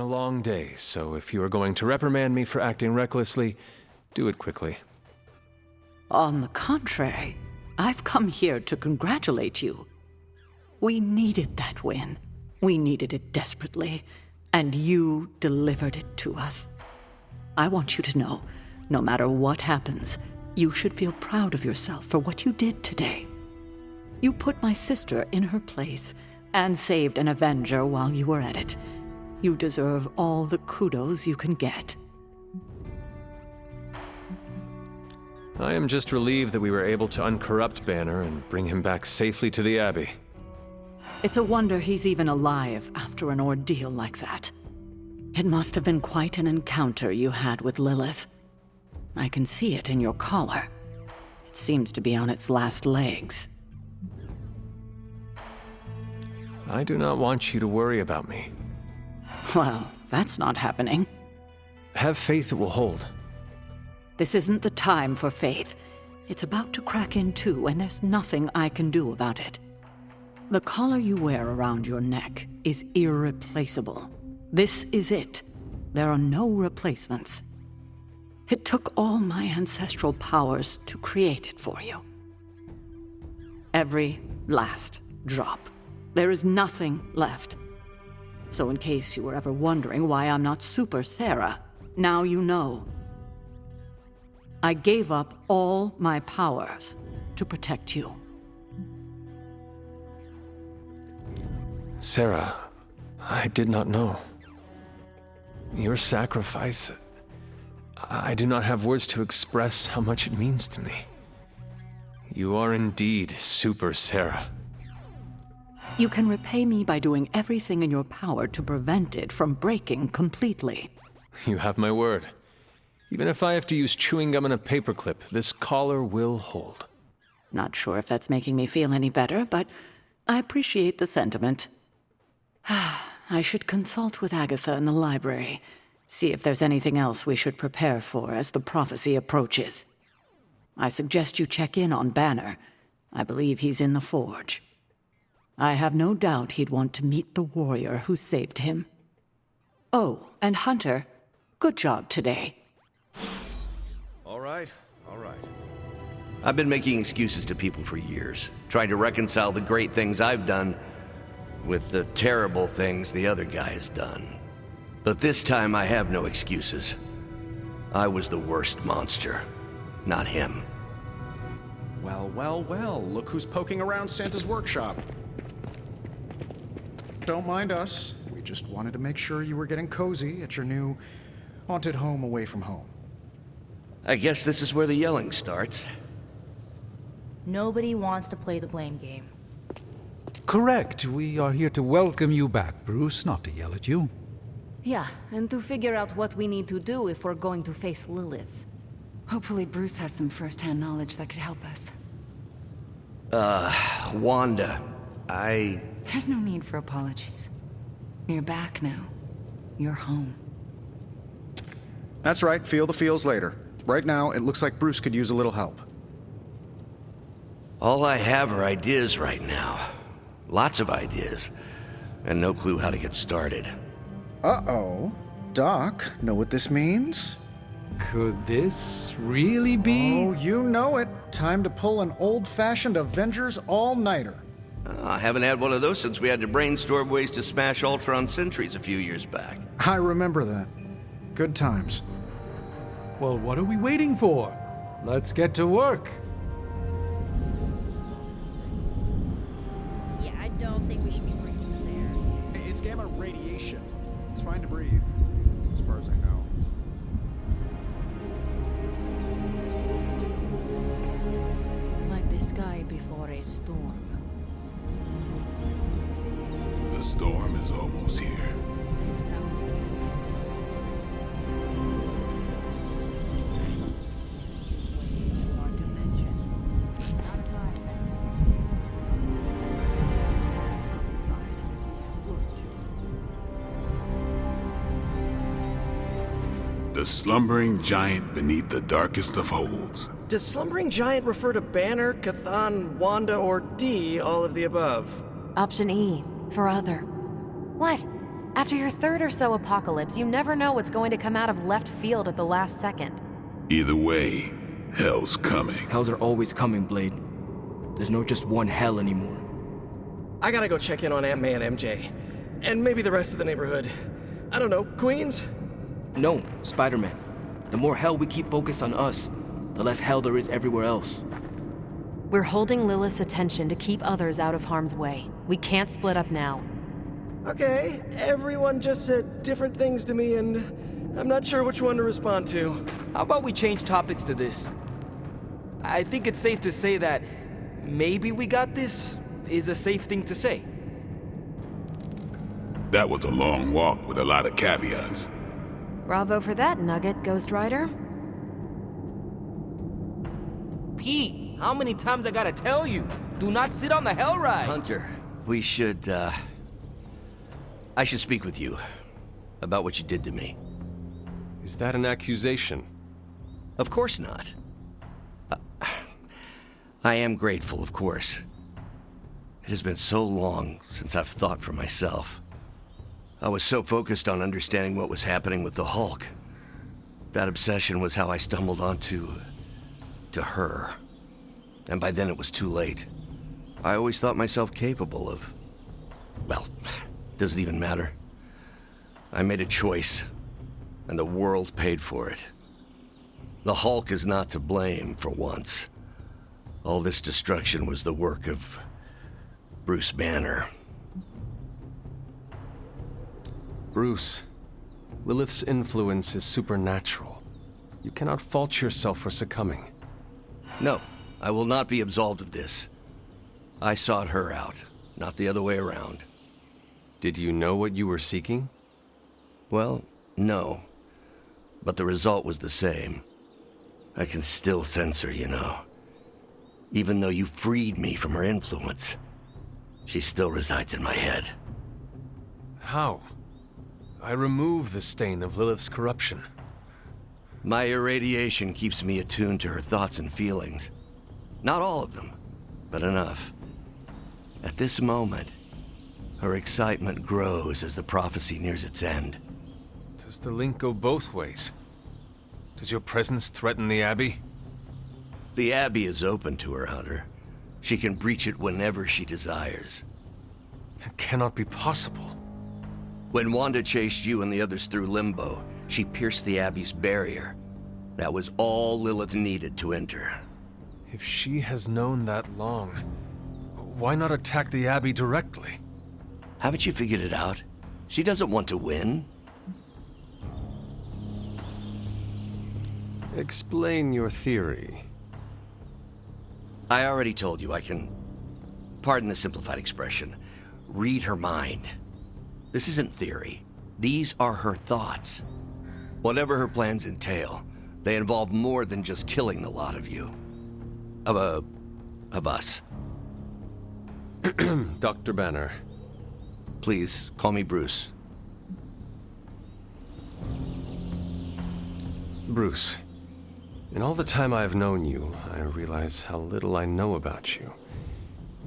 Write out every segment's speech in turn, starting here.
a long day, so if you are going to reprimand me for acting recklessly, do it quickly. On the contrary, I've come here to congratulate you. We needed that win. We needed it desperately, and you delivered it to us. I want you to know, no matter what happens, you should feel proud of yourself for what you did today. You put my sister in her place and saved an Avenger while you were at it. You deserve all the kudos you can get. I am just relieved that we were able to uncorrupt Banner and bring him back safely to the Abbey. It's a wonder he's even alive after an ordeal like that. It must have been quite an encounter you had with Lilith. I can see it in your collar. It seems to be on its last legs. I do not want you to worry about me. Well, that's not happening. Have faith it will hold. This isn't the time for faith. It's about to crack in too, and there's nothing I can do about it. The collar you wear around your neck is irreplaceable. This is it. There are no replacements. It took all my ancestral powers to create it for you. Every last drop. There is nothing left. So in case you were ever wondering why I'm not Super Sarah, now you know. I gave up all my powers to protect you. Sarah, I did not know. Your sacrifice... I do not have words to express how much it means to me. You are indeed Super Sarah. You can repay me by doing everything in your power to prevent it from breaking completely. You have my word. Even if I have to use chewing gum and a paperclip, this collar will hold. Not sure if that's making me feel any better, but I appreciate the sentiment. I should consult with Agatha in the library, see if there's anything else we should prepare for as the prophecy approaches. I suggest you check in on Banner. I believe he's in the forge. I have no doubt he'd want to meet the warrior who saved him. Oh, and Hunter, good job today. All right. I've been making excuses to people for years, trying to reconcile the great things I've done with the terrible things the other guy has done. But this time I have no excuses. I was the worst monster, not him. Well, look who's poking around Santa's workshop. Don't mind us. We just wanted to make sure you were getting cozy at your new haunted home away from home. I guess this is where the yelling starts. Nobody wants to play the blame game. Correct. We are here to welcome you back, Bruce, not to yell at you. Yeah, and to figure out what we need to do if we're going to face Lilith. Hopefully Bruce has some first-hand knowledge that could help us. Wanda, There's no need for apologies. You're back now. You're home. That's right, feel the feels later. Right now, it looks like Bruce could use a little help. All I have are ideas right now. Lots of ideas. And no clue how to get started. Uh-oh. Doc, know what this means? Could this really be? Oh, you know it. Time to pull an old-fashioned Avengers all-nighter. I haven't had one of those since we had to brainstorm ways to smash Ultron sentries a few years back. I remember that. Good times. Well, what are we waiting for? Let's get to work. Yeah, I don't think we should be breathing this air. It's gamma radiation. It's fine to breathe, as far as I know. Like the sky before a storm. The storm is almost here. And so is the midnight sun. The slumbering giant beneath the darkest of holds. Does slumbering giant refer to Banner, Cathan, Wanda, or D, all of the above? Option E, for other. What? After your third or so apocalypse, you never know what's going to come out of left field at the last second. Either way, hell's coming. Hells are always coming, Blade. There's no just one hell anymore. I gotta go check in on Aunt-May and MJ. And maybe the rest of the neighborhood. I don't know, Queens? No, Spider-Man. The more hell we keep focused on us, the less hell there is everywhere else. We're holding Lilith's attention to keep others out of harm's way. We can't split up now. Okay, everyone just said different things to me, and I'm not sure which one to respond to. How about we change topics to this? I think it's safe to say that maybe we got this is a safe thing to say. That was a long walk with a lot of caveats. Bravo for that nugget, Ghost Rider. Pete, how many times I gotta tell you? Do not sit on the hell ride! Hunter, we should, I should speak with you about what you did to me. Is that an accusation? Of course not. I am grateful, of course. It has been so long since I've thought for myself. I was so focused on understanding what was happening with the Hulk. That obsession was how I stumbled onto her. And by then it was too late. I always thought myself capable of... well, doesn't even matter. I made a choice, and the world paid for it. The Hulk is not to blame, for once. All this destruction was the work of Bruce Banner. Bruce, Lilith's influence is supernatural. You cannot fault yourself for succumbing. No, I will not be absolved of this. I sought her out, not the other way around. Did you know what you were seeking? Well, no. But the result was the same. I can still sense her, you know. Even though you freed me from her influence, she still resides in my head. How? I remove the stain of Lilith's corruption. My irradiation keeps me attuned to her thoughts and feelings. Not all of them, but enough. At this moment, her excitement grows as the prophecy nears its end. Does the link go both ways? Does your presence threaten the Abbey? The Abbey is open to her, Hunter. She can breach it whenever she desires. It cannot be possible. When Wanda chased you and the others through Limbo, she pierced the Abbey's barrier. That was all Lilith needed to enter. If she has known that long, why not attack the Abbey directly? Haven't you figured it out? She doesn't want to win. Explain your theory. I already told you I can, pardon the simplified expression, read her mind. This isn't theory. These are her thoughts. Whatever her plans entail, they involve more than just killing the lot of you. Of us. Dr. Banner. Please, call me Bruce. Bruce, in all the time I've known you, I realize how little I know about you.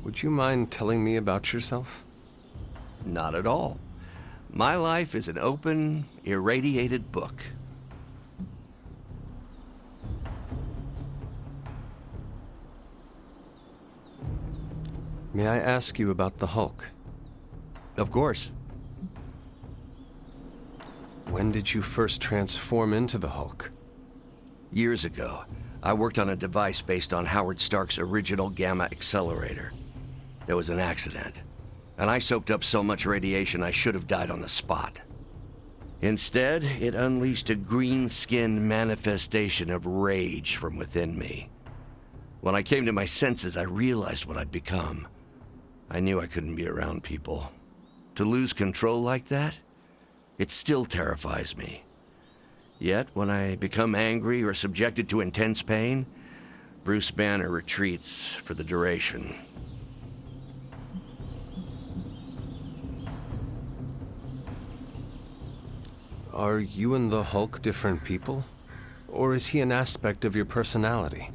Would you mind telling me about yourself? Not at all. My life is an open, irradiated book. May I ask you about the Hulk? Of course. When did you first transform into the Hulk? Years ago, I worked on a device based on Howard Stark's original gamma accelerator. There was an accident, and I soaked up so much radiation I should have died on the spot. Instead, it unleashed a green-skinned manifestation of rage from within me. When I came to my senses, I realized what I'd become. I knew I couldn't be around people. To lose control like that, it still terrifies me. Yet, when I become angry or subjected to intense pain, Bruce Banner retreats for the duration. Are you and the Hulk different people? Or is he an aspect of your personality?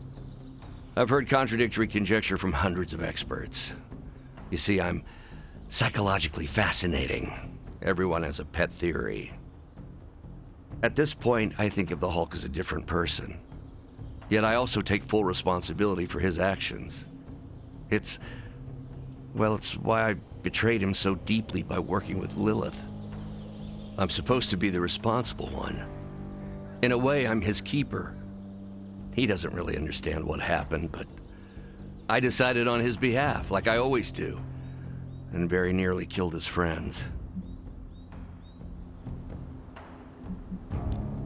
I've heard contradictory conjecture from hundreds of experts. You see, I'm psychologically fascinating. Everyone has a pet theory. At this point, I think of the Hulk as a different person. Yet I also take full responsibility for his actions. It's why I betrayed him so deeply by working with Lilith. I'm supposed to be the responsible one. In a way, I'm his keeper. He doesn't really understand what happened, but I decided on his behalf, like I always do, and very nearly killed his friends.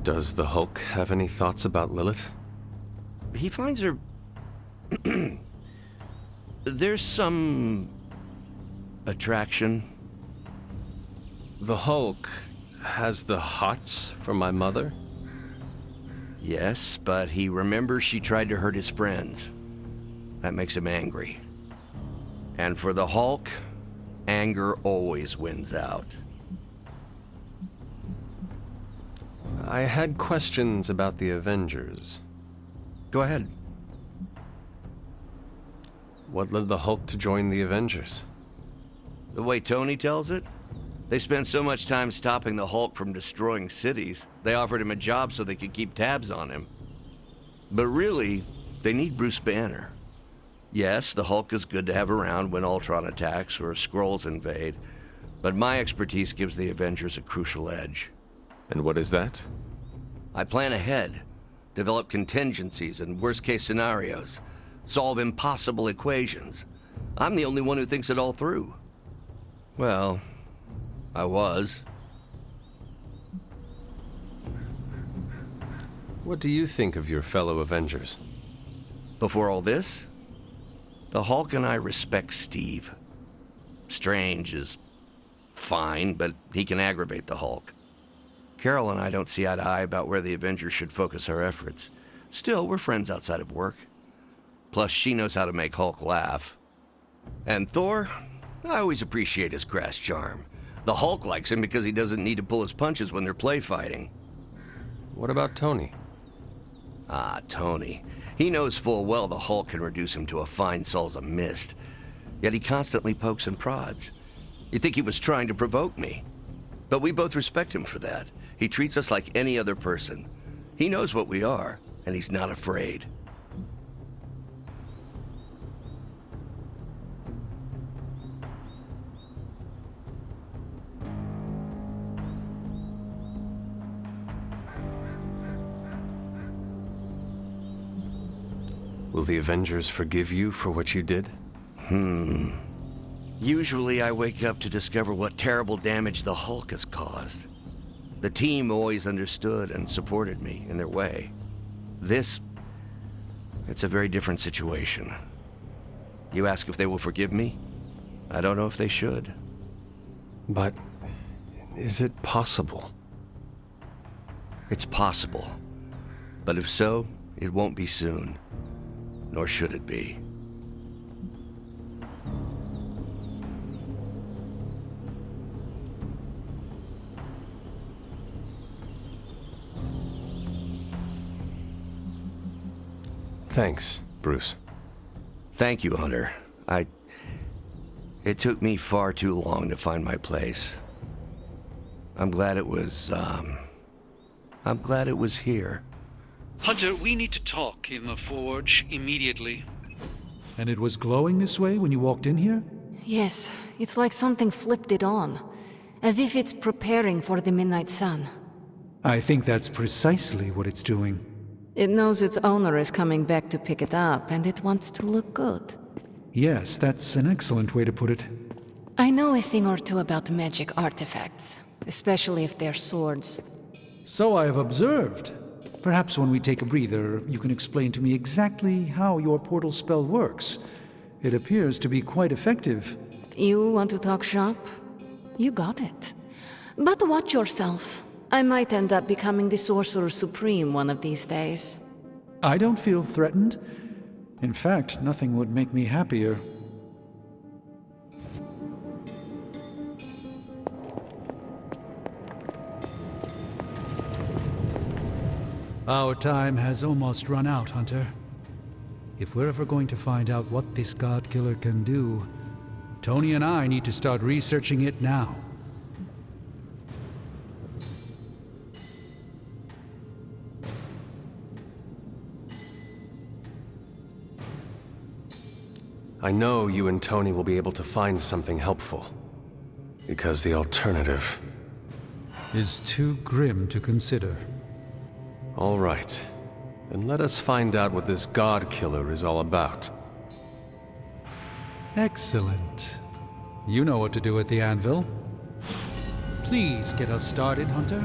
Does the Hulk have any thoughts about Lilith? He finds her... There's some... attraction. The Hulk has the hots for my mother? Yes, but he remembers she tried to hurt his friends. That makes him angry. And for the Hulk, anger always wins out. I had questions about the Avengers. Go ahead. What led the Hulk to join the Avengers? The way Tony tells it, they spent so much time stopping the Hulk from destroying cities, they offered him a job so they could keep tabs on him. But really, they need Bruce Banner. Yes, the Hulk is good to have around when Ultron attacks or Skrulls invade, but my expertise gives the Avengers a crucial edge. And what is that? I plan ahead, develop contingencies and worst-case scenarios, solve impossible equations. I'm the only one who thinks it all through. Well, I was. What do you think of your fellow Avengers? Before all this, the Hulk and I respect Steve. Strange is fine, but he can aggravate the Hulk. Carol and I don't see eye to eye about where the Avengers should focus our efforts. Still, we're friends outside of work. Plus, she knows how to make Hulk laugh. And Thor, I always appreciate his crass charm. The Hulk likes him because he doesn't need to pull his punches when they're play fighting. What about Tony? Ah, Tony. He knows full well the Hulk can reduce him to a fine salsa mist. Yet he constantly pokes and prods. You'd think he was trying to provoke me. But we both respect him for that. He treats us like any other person. He knows what we are, and he's not afraid. Will the Avengers forgive you for what you did? Usually I wake up to discover what terrible damage the Hulk has caused. The team always understood and supported me in their way. It's a very different situation. You ask if they will forgive me? I don't know if they should. But is it possible? It's possible. But if so, it won't be soon. Nor should it be. Thanks, Bruce. Thank you, Hunter. It took me far too long to find my place. I'm glad it was here. Hunter, we need to talk in the forge immediately. And it was glowing this way when you walked in here? Yes, it's like something flipped it on. As if it's preparing for the midnight sun. I think that's precisely what it's doing. It knows its owner is coming back to pick it up, and it wants to look good. Yes, that's an excellent way to put it. I know a thing or two about magic artifacts, especially if they're swords. So I have observed. Perhaps when we take a breather, you can explain to me exactly how your portal spell works. It appears to be quite effective. You want to talk shop? You got it. But watch yourself. I might end up becoming the Sorcerer Supreme one of these days. I don't feel threatened. In fact, nothing would make me happier. Our time has almost run out, Hunter. If we're ever going to find out what this God Killer can do, Tony and I need to start researching it now. I know you and Tony will be able to find something helpful. Because the alternative is too grim to consider. All right. Then let us find out what this God Killer is all about. Excellent. You know what to do at the anvil. Please get us started, Hunter.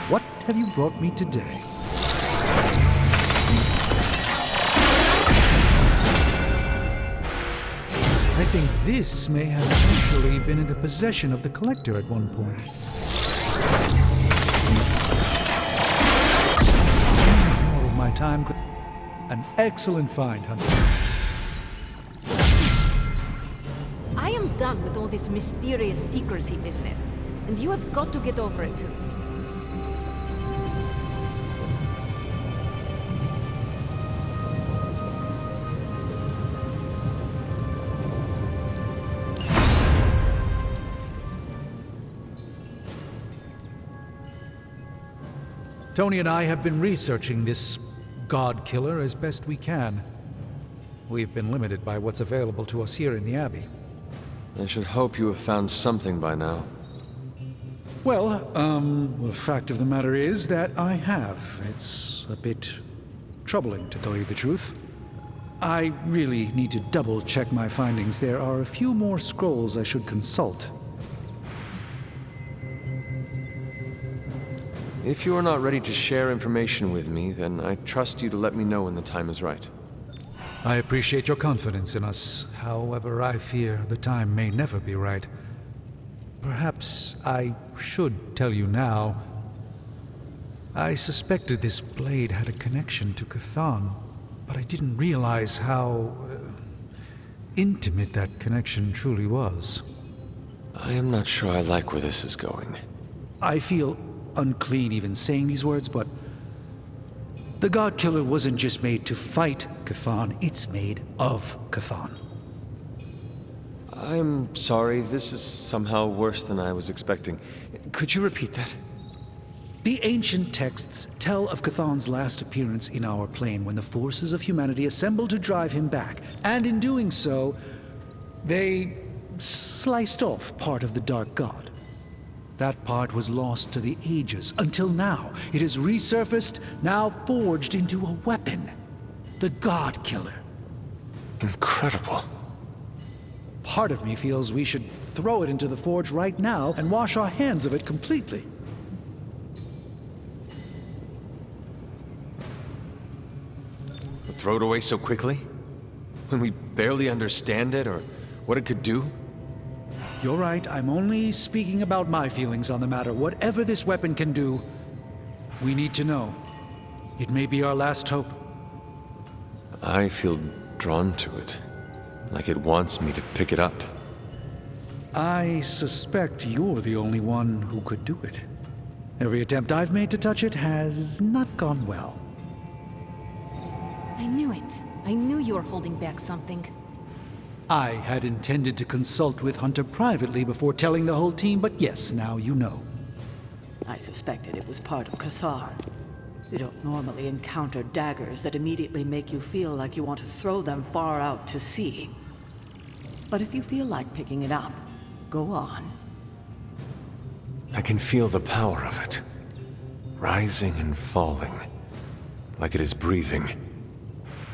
What have you brought me today? I think this may have actually been in the possession of the Collector at one point. All of my time could... An excellent find, Hunter. I am done with all this mysterious secrecy business, and you have got to get over it. Tony and I have been researching this God Killer as best we can. We've been limited by what's available to us here in the Abbey. I should hope you have found something by now. Well, the fact of the matter is that I have. It's a bit troubling, to tell you the truth. I really need to double-check my findings. There are a few more scrolls I should consult. If you are not ready to share information with me, then I trust you to let me know when the time is right. I appreciate your confidence in us. However, I fear the time may never be right. Perhaps I should tell you now. I suspected this blade had a connection to Cthon, but I didn't realize how intimate that connection truly was. I am not sure I like where this is going. I feel unclean even saying these words, but the God Killer wasn't just made to fight Cthon, it's made of Cthon. I'm sorry, this is somehow worse than I was expecting. Could you repeat that? The ancient texts tell of Cthon's last appearance in our plane when the forces of humanity assembled to drive him back, and in doing so, they sliced off part of the Dark God. That part was lost to the ages, until now. It has resurfaced, now forged into a weapon. The God Killer. Incredible. Part of me feels we should throw it into the forge right now and wash our hands of it completely. But throw it away so quickly? When we barely understand it or what it could do? You're right, I'm only speaking about my feelings on the matter. Whatever this weapon can do, we need to know. It may be our last hope. I feel drawn to it. Like it wants me to pick it up. I suspect you're the only one who could do it. Every attempt I've made to touch it has not gone well. I knew it. I knew you were holding back something. I had intended to consult with Hunter privately before telling the whole team, but yes, now you know. I suspected it was part of Cthon. We don't normally encounter daggers that immediately make you feel like you want to throw them far out to sea. But if you feel like picking it up, go on. I can feel the power of it. Rising and falling. Like it is breathing.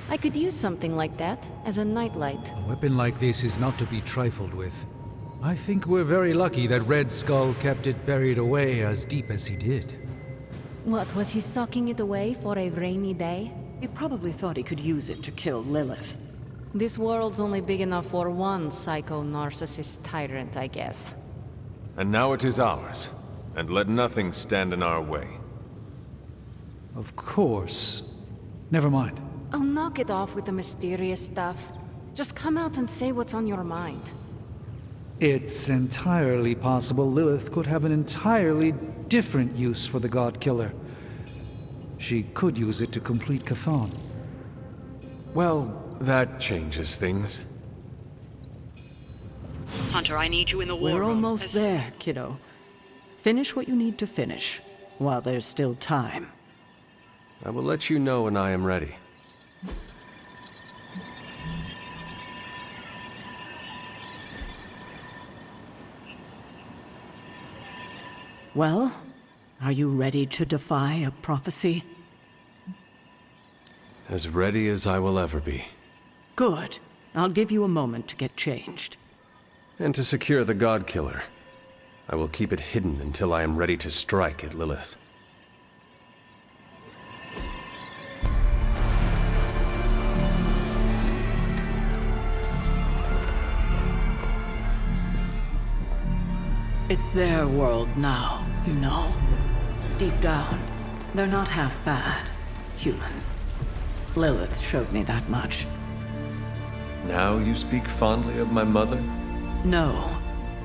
I could use something like that as a nightlight. A weapon like this is not to be trifled with. I think we're very lucky that Red Skull kept it buried away as deep as he did. What, was he socking it away for a rainy day? He probably thought he could use it to kill Lilith. This world's only big enough for one psycho-narcissist tyrant, I guess. And now it is ours. And let nothing stand in our way. Of course. Never mind. Oh, knock it off with the mysterious stuff. Just come out and say what's on your mind. It's entirely possible Lilith could have an entirely different use for the God Killer. She could use it to complete Cthon. Well, that changes things. Hunter, I need you in the war We're room. almost there, kiddo. Finish what you need to finish, while there's still time. I will let you know when I am ready. Well, are you ready to defy a prophecy? As ready as I will ever be. Good. I'll give you a moment to get changed. And to secure the God Killer, I will keep it hidden until I am ready to strike at Lilith. It's their world now, you know. Deep down, they're not half bad. Humans. Lilith showed me that much. Now you speak fondly of my mother? No,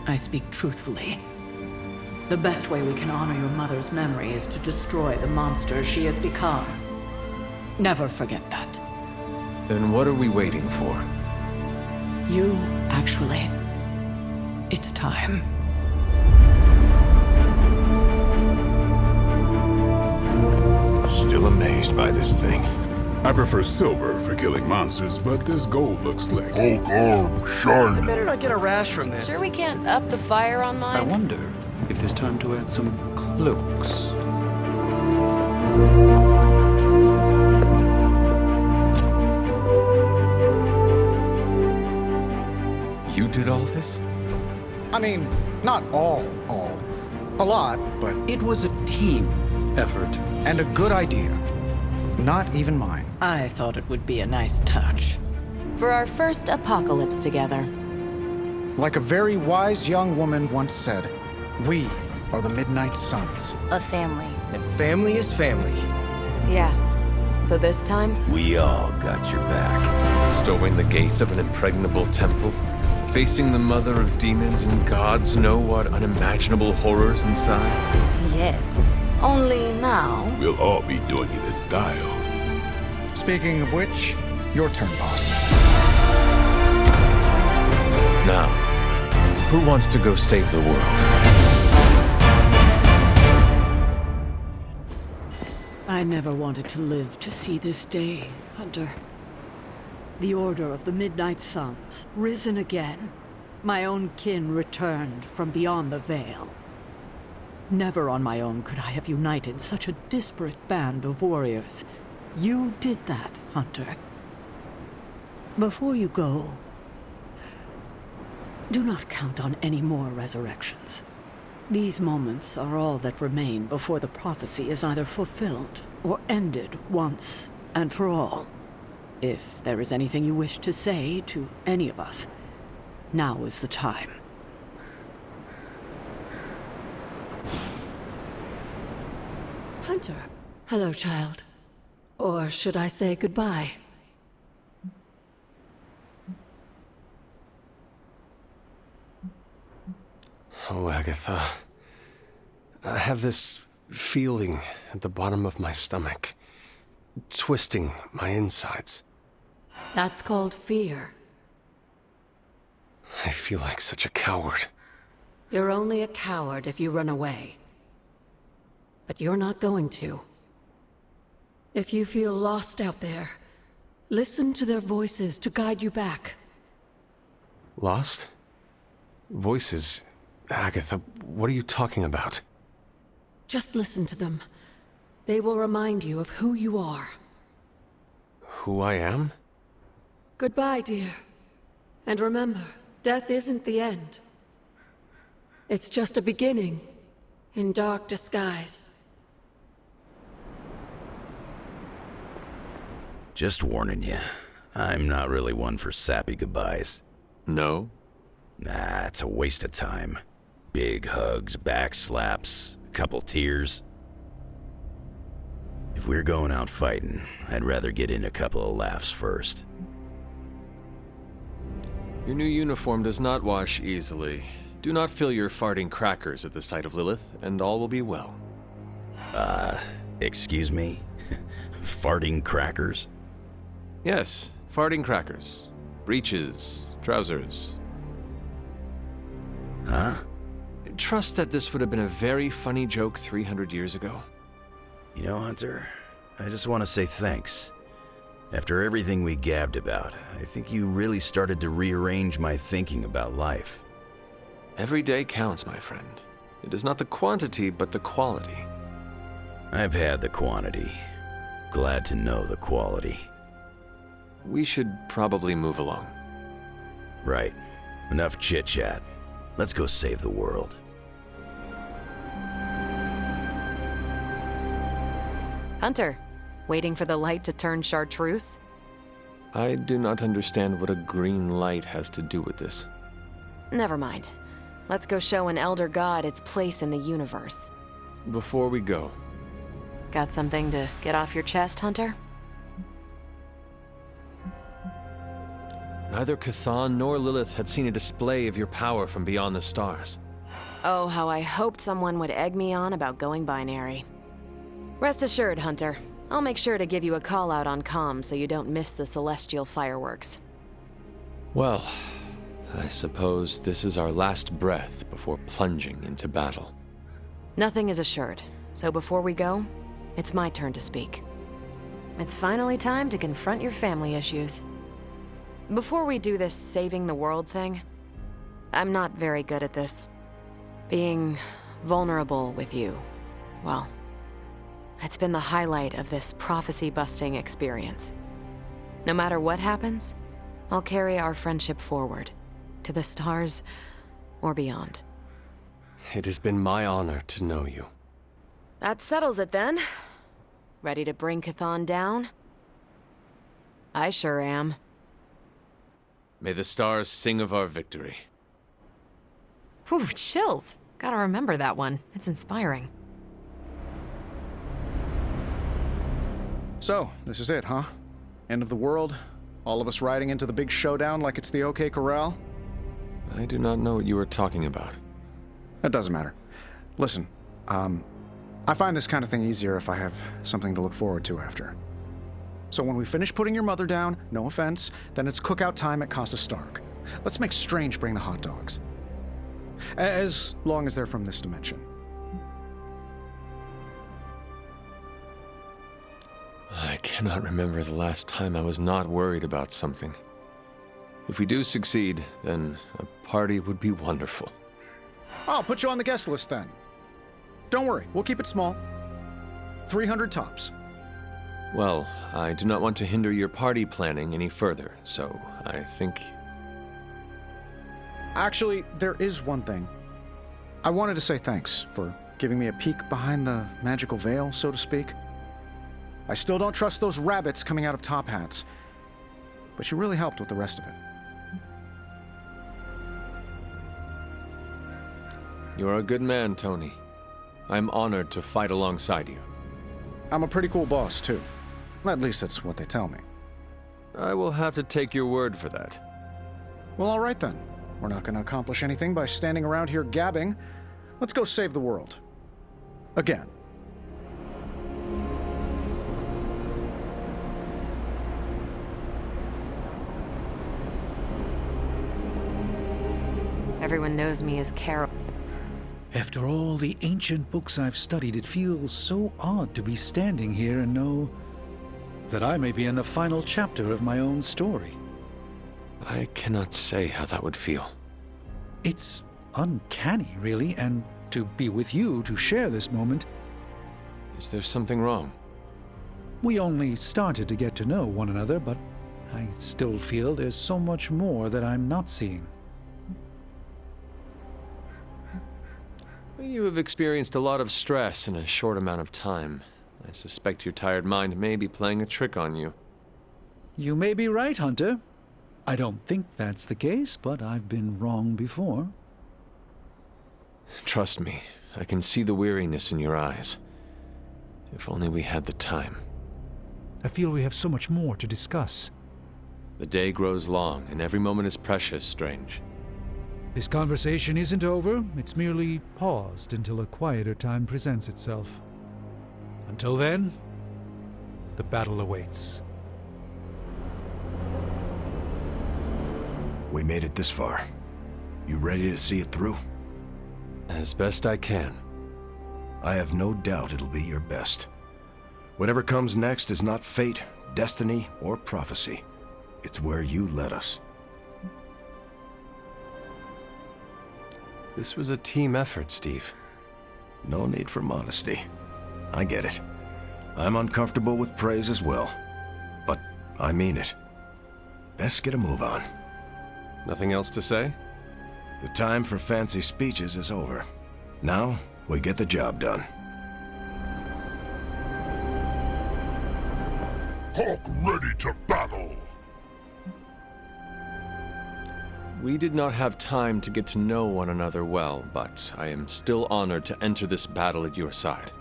I speak truthfully. The best way we can honor your mother's memory is to destroy the monster she has become. Never forget that. Then what are we waiting for? You, actually. It's time. Still amazed by this thing. I prefer silver for killing monsters, but this gold looks slick. Hulk arm, shiny. I better not get a rash from this. Sure we can't up the fire on mine? I wonder if there's time to add some cloaks. You did all this? I mean, not all. A lot, but It was a team effort. and a good idea. Not even mine. I thought it would be a nice touch. For our first apocalypse together. Like a very wise young woman once said, we are the Midnight Suns. A family. And family is family. Yeah. So this time? We all got your back. Storming the gates of an impregnable temple? Facing the mother of demons and gods know what unimaginable horrors inside? Yes. Only now. We'll all be doing it in style. Speaking of which, your turn, boss. Now, who wants to go save the world? I never wanted to live to see this day, Hunter. The Order of the Midnight Suns, risen again. My own kin returned from beyond the veil. Never on my own could I have united such a disparate band of warriors. You did that, Hunter. Before you go, do not count on any more resurrections. These moments are all that remain before the prophecy is either fulfilled or ended once and for all. If there is anything you wish to say to any of us, now is the time. Hunter. Hello, child. Or should I say goodbye? Oh, Agatha. I have this feeling at the bottom of my stomach, twisting my insides. That's called fear. I feel like such a coward. You're only a coward if you run away. But you're not going to. If you feel lost out there, listen to their voices to guide you back. Lost? Voices? Agatha, what are you talking about? Just listen to them. They will remind you of who you are. Who I am? Goodbye, dear. And remember, death isn't the end. It's just a beginning, in dark disguise. Just warning you, I'm not really one for sappy goodbyes. No? Nah, it's a waste of time. Big hugs, back slaps, a couple tears. If we're going out fighting, I'd rather get in a couple of laughs first. Your new uniform does not wash easily. Do not fill your farting crackers at the sight of Lilith, and all will be well. Excuse me? Farting crackers? Yes, Farting crackers. Breeches. Trousers. Huh? Trust that this would have been a very funny joke 300 years ago. You know, Hunter, I just want to say thanks. After everything we gabbed about, I think you really started to rearrange my thinking about life. Every day counts, my friend. It is not the quantity, but the quality. I've had the quantity. Glad to know the quality. We should probably move along. Right. Enough chit-chat. Let's go save the world. Hunter, waiting for the light to turn chartreuse? I do not understand what a green light has to do with this. Never mind. Let's go show an elder god its place in the universe. Before we go, Got something to get off your chest, Hunter? neither Chthon nor Lilith had seen a display of your power from beyond the stars. Oh, how I hoped someone would egg me on about going binary. Rest assured, Hunter. I'll make sure to give you a call out on comm so you don't miss the celestial fireworks. Well, I suppose this is our last breath before plunging into battle. Nothing is assured, so before we go, it's my turn to speak. It's finally time to confront your family issues. Before we do this saving the world thing, I'm not very good at this. Being vulnerable with you, well, it's been the highlight of this prophecy-busting experience. No matter what happens, I'll carry our friendship forward, to the stars or beyond. It has been my honor to know you. That settles it then. Ready to bring Chthon down? I sure am. May the stars sing of our victory. Whew, chills. Gotta remember that one. It's inspiring. So, this is it, huh? End of the world? All of us riding into the big showdown like it's the OK Corral? I do not know what you are talking about. It doesn't matter. Listen, I find this kind of thing easier if I have something to look forward to after. So when we finish putting your mother down, no offense, then it's cookout time at Casa Stark. Let's make Strange bring the hot dogs. As long as they're from this dimension. I cannot remember the last time I was not worried about something. If we do succeed, then a party would be wonderful. I'll put you on the guest list then. Don't worry, we'll keep it small. 300 tops. Well, I do not want to hinder your party planning any further, so I think... Actually, there is one thing. I wanted to say thanks for giving me a peek behind the magical veil, so to speak. I still don't trust those rabbits coming out of top hats, but you really helped with the rest of it. You're a good man, Tony. I'm honored to fight alongside you. I'm a pretty cool boss, too. At least that's what they tell me. I will have to take your word for that. Well, all right then. We're not going to accomplish anything by standing around here gabbing. Let's go save the world. Again. Everyone knows me as Carol. After all the ancient books I've studied, it feels so odd to be standing here and know that I may be in the final chapter of my own story. I cannot say how that would feel. It's uncanny, really, and to be with you to share this moment. Is there something wrong? We only started to get to know one another, but I still feel there's so much more that I'm not seeing. You have experienced a lot of stress in a short amount of time. I suspect your tired mind may be playing a trick on you. You may be right, Hunter. I don't think that's the case, but I've been wrong before. Trust me, I can see the weariness in your eyes. If only we had the time. I feel we have so much more to discuss. The day grows long, and every moment is precious, Strange. This conversation isn't over, it's merely paused until a quieter time presents itself. Until then, the battle awaits. We made it this far. You ready to see it through? As best I can. I have no doubt it'll be your best. Whatever comes next is not fate, destiny, or prophecy. It's where you led us. This was a team effort, Steve. No need for modesty. I get it. I'm uncomfortable with praise as well. But I mean it. Best get a move on. Nothing else to say? The time for fancy speeches is over. Now, we get the job done. Hawk ready to battle! We did not have time to get to know one another well, but I am still honored to enter this battle at your side.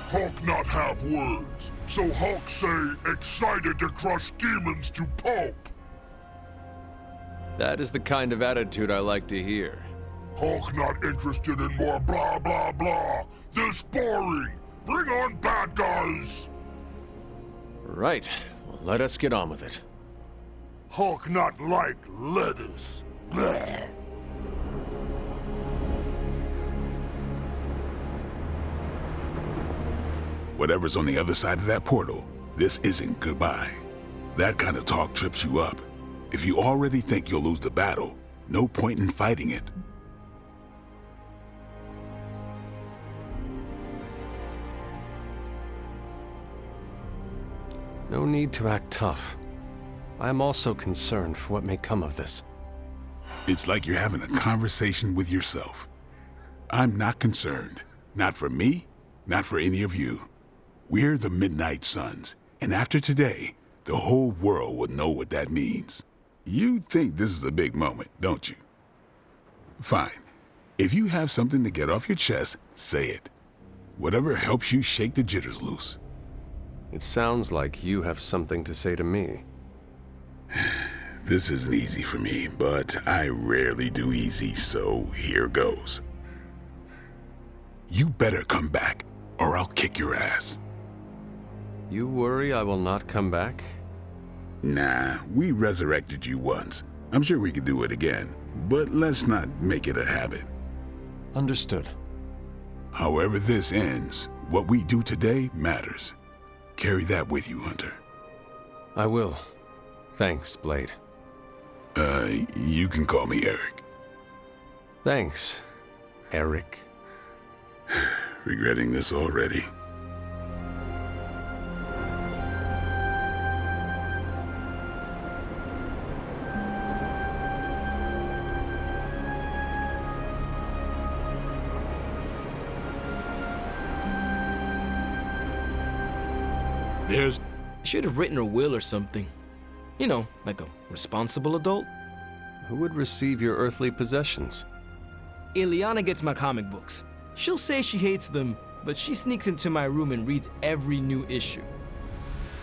Hawk not have words, so Hawk say excited to crush demons to pulp. That is the kind of attitude I like to hear. Hawk not interested in more blah blah blah. This boring. Bring on bad guys. Right. Well, let us get on with it. Hawk not like lettuce. Blah. Whatever's on the other side of that portal, this isn't goodbye. That kind of talk trips you up. If you already think you'll lose the battle, no point in fighting it. No need to act tough. I am also concerned for what may come of this. It's like you're having a conversation with yourself. I'm not concerned. Not for me, not for any of you. We're the Midnight Suns, and after today, the whole world will know what that means. You think this is a big moment, don't you? Fine. If you have something to get off your chest, say it. Whatever helps you shake the jitters loose. It sounds like you have something to say to me. This isn't easy for me, but I rarely do easy, so here goes. You better come back, or I'll kick your ass. You worry I will not come back? Nah, we resurrected you once. I'm sure we could do it again, but let's not make it a habit. Understood. However this ends, what we do today matters. Carry that with you, Hunter. I will. Thanks, Blade. You can call me Eric. Thanks, Eric. Regretting this already. There's... Should have written a will or something. You know, like a responsible adult. Who would receive your earthly possessions? Ileana gets my comic books. She'll say she hates them, but she sneaks into my room and reads every new issue.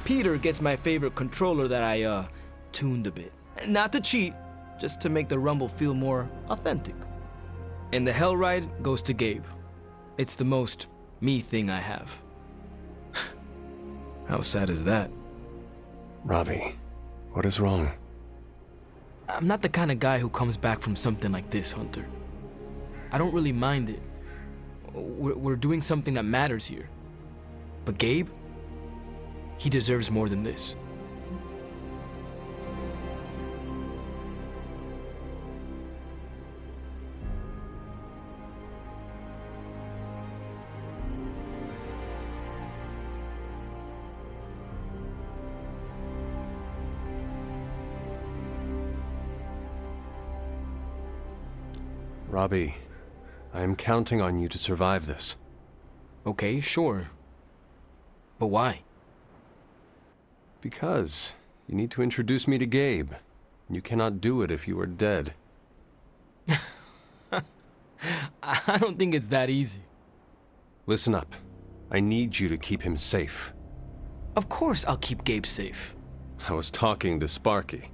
Peter gets my favorite controller that I, tuned a bit. Not to cheat, just to make the rumble feel more authentic. And the Hell Ride goes to Gabe. It's the most me thing I have. How sad is that? Robbie, what is wrong? I'm not the kind of guy who comes back from something like this, Hunter. I don't really mind it. We're doing something that matters here. But Gabe, he deserves more than this. Robbie, I am counting on you to survive this. Okay, sure. But why? Because you need to introduce me to Gabe. You cannot do it if you are dead. I don't think it's that easy. Listen up. I need you to keep him safe. Of course I'll keep Gabe safe. I was talking to Sparky.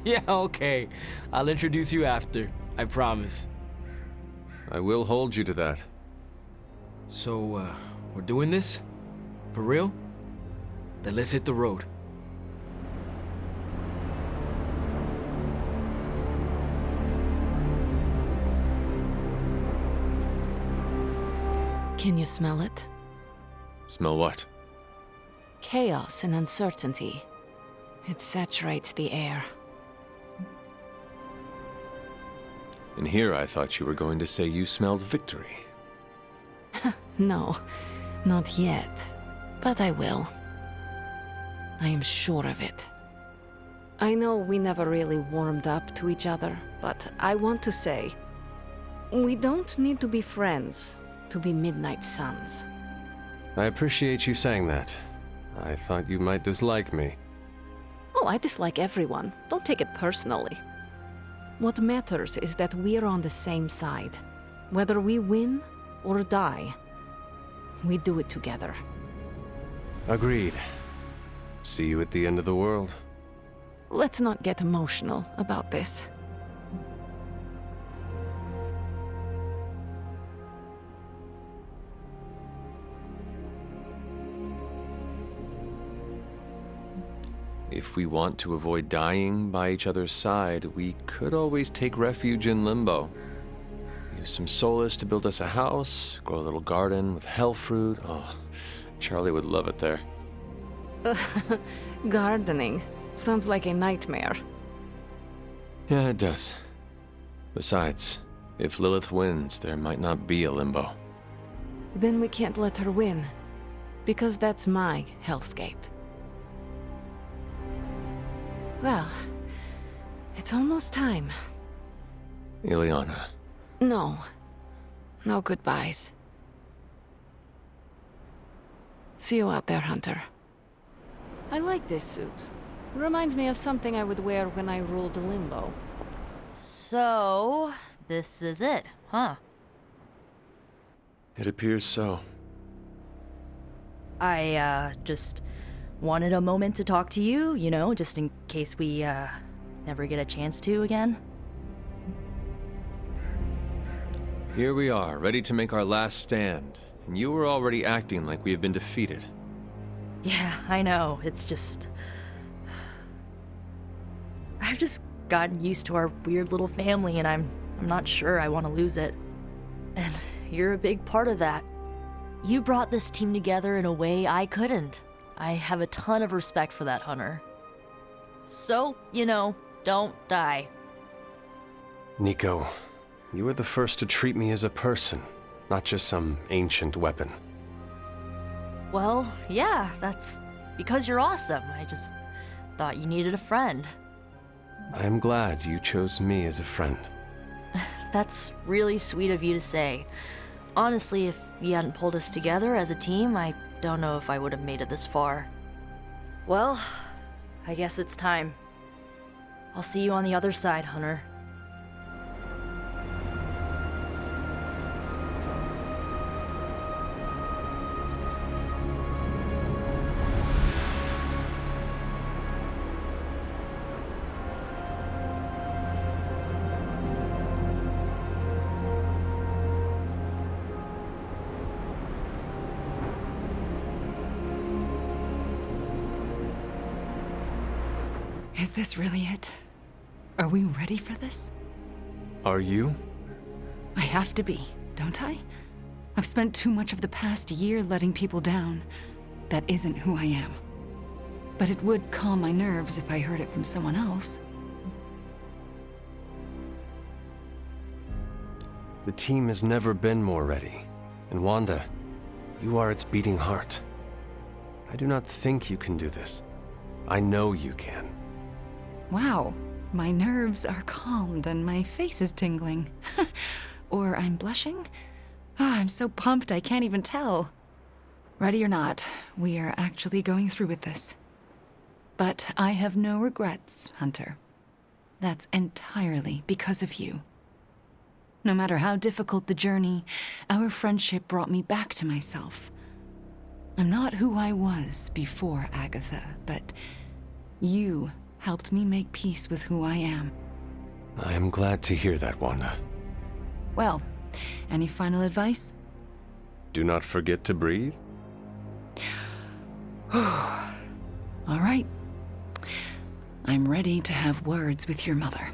Yeah, okay. I'll introduce you after. I promise. I will hold you to that. So, we're doing this? For real? Then let's hit the road. Can you smell it? Smell what? Chaos and uncertainty. It saturates the air. And here I thought you were going to say you smelled victory. No, not yet. But I will. I am sure of it. I know we never really warmed up to each other, but I want to say, we don't need to be friends to be Midnight Suns. I appreciate you saying that. I thought you might dislike me. Oh, I dislike everyone. Don't take it personally. What matters is that we're on the same side. Whether we win or die, we do it together. Agreed. See you at the end of the world. Let's not get emotional about this. If we want to avoid dying by each other's side, we could always take refuge in Limbo. Use some solace to build us a house, grow a little garden with hell fruit. Oh, Charlie would love it there. Gardening. Sounds like a nightmare. Yeah, it does. Besides, if Lilith wins, there might not be a Limbo. Then we can't let her win, because that's my hellscape. Well, it's almost time. Ileana. No. No goodbyes. See you out there, Hunter. I like this suit. Reminds me of something I would wear when I ruled Limbo. So, this is it, huh? It appears so. I, just wanted a moment to talk to you, you know, just in case we, never get a chance to again. Here we are, ready to make our last stand, and you were already acting like we have been defeated. Yeah, I know, it's just... I've just gotten used to our weird little family, and I'm not sure I want to lose it. And you're a big part of that. You brought this team together in a way I couldn't. I have a ton of respect for that, Hunter. So, you know, don't die. Nico, you were the first to treat me as a person, not just some ancient weapon. Well, yeah, that's because you're awesome. I just thought you needed a friend. I am glad you chose me as a friend. That's really sweet of you to say. Honestly, if you hadn't pulled us together as a team, I don't know if I would have made it this far. Well, I guess it's time. I'll see you on the other side, Hunter. Is this really it? Are we ready for this? Are you? I have to be, don't I? I've spent too much of the past year letting people down. That isn't who I am. But it would calm my nerves if I heard it from someone else. The team has never been more ready. And Wanda, you are its beating heart. I do not think you can do this. I know you can. Wow, my nerves are calmed and my face is tingling. Or I'm blushing? I'm so pumped I can't even tell. Ready or not, we are actually going through with this. But I have no regrets, Hunter. That's entirely because of you. No matter how difficult the journey, our friendship brought me back to myself. I'm not who I was before Agatha, but you helped me make peace with who I am. I am glad to hear that, Wanda. Well, any final advice? Do not forget to breathe. All right. I'm ready to have words with your mother.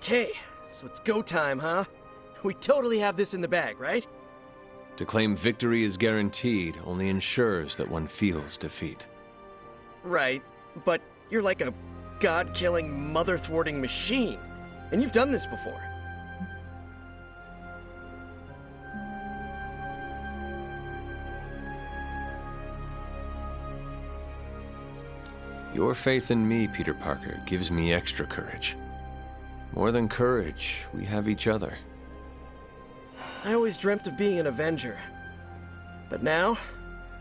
Okay, so it's go time, huh? We totally have this in the bag, right? To claim victory is guaranteed only ensures that one feels defeat. Right, but you're like a god-killing, mother-thwarting machine, and you've done this before. Your faith in me, Peter Parker, gives me extra courage. More than courage, we have each other. I always dreamt of being an Avenger. But now,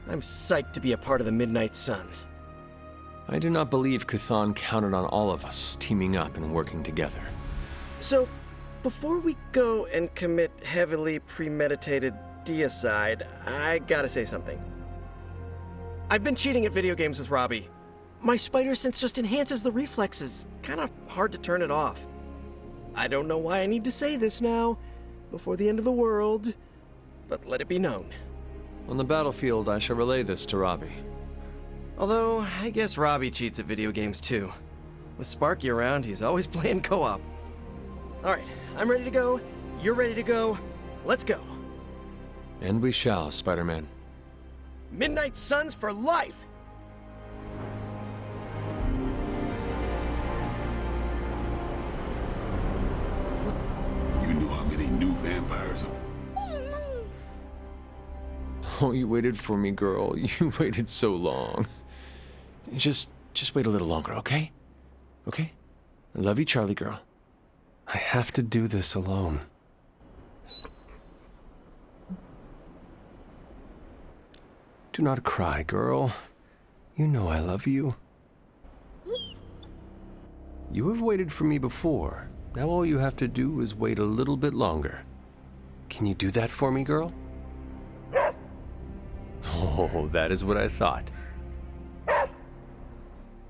I'm psyched to be a part of the Midnight Suns. I do not believe Chthon counted on all of us teaming up and working together. So, before we go and commit heavily premeditated deicide, I gotta say something. I've been cheating at video games with Robbie. My spider sense just enhances the reflexes. Kinda hard to turn it off. I don't know why I need to say this now, before the end of the world, but let it be known. On the battlefield, I shall relay this to Robbie. Although, I guess Robbie cheats at video games too. With Sparky around, he's always playing co-op. Alright, I'm ready to go, you're ready to go, let's go. And we shall, Spider-Man. Midnight Suns for life! You knew how many new vampires are... Oh, you waited for me, girl. You waited so long. Just wait a little longer, okay? Okay? I love you, Charlie girl. I have to do this alone. Do not cry, girl. You know I love you. You have waited for me before. Now all you have to do is wait a little bit longer. Can you do that for me, girl? Oh, that is what I thought.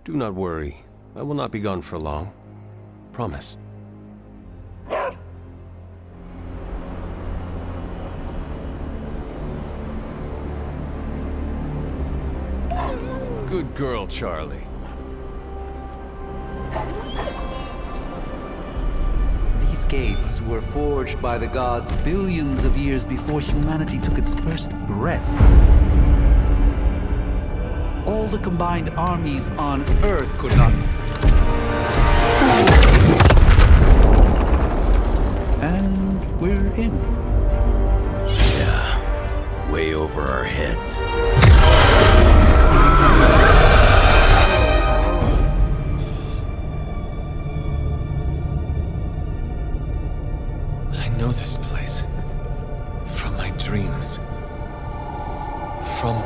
Do not worry. I will not be gone for long. Promise. Good girl, Charlie. These gates were forged by the gods billions of years before humanity took its first breath. All the combined armies on Earth could not... And we're in. Yeah, way over our heads. I know this place. From my dreams. From...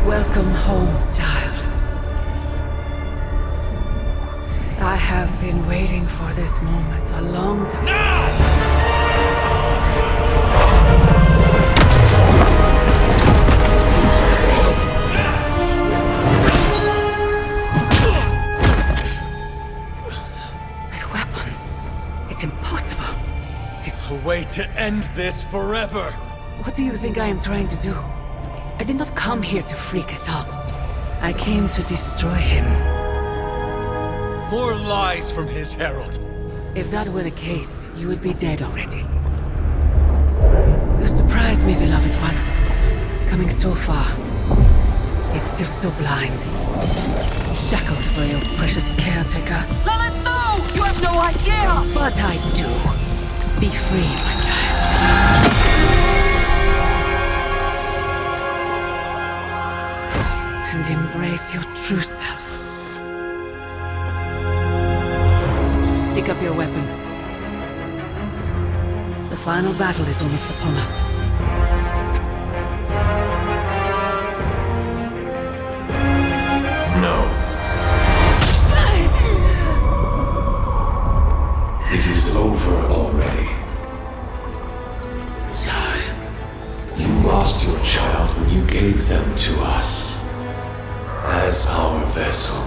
Welcome home, child. I have been waiting for this moment a long time. That weapon, it's impossible. It's a way to end this forever. What do you think I am trying to do? I did not come here to free Chthon. I came to destroy him. More lies from his herald. If that were the case, you would be dead already. You surprised me, beloved one. Coming so far, yet still so blind. Shackled by your precious caretaker. Lilith, no! You have no idea! But I do. Be free, my child. And embrace your true self. Pick up your weapon. The final battle is almost upon us. No. It is over already. Child. You lost your child when you gave them to us. As our vessel.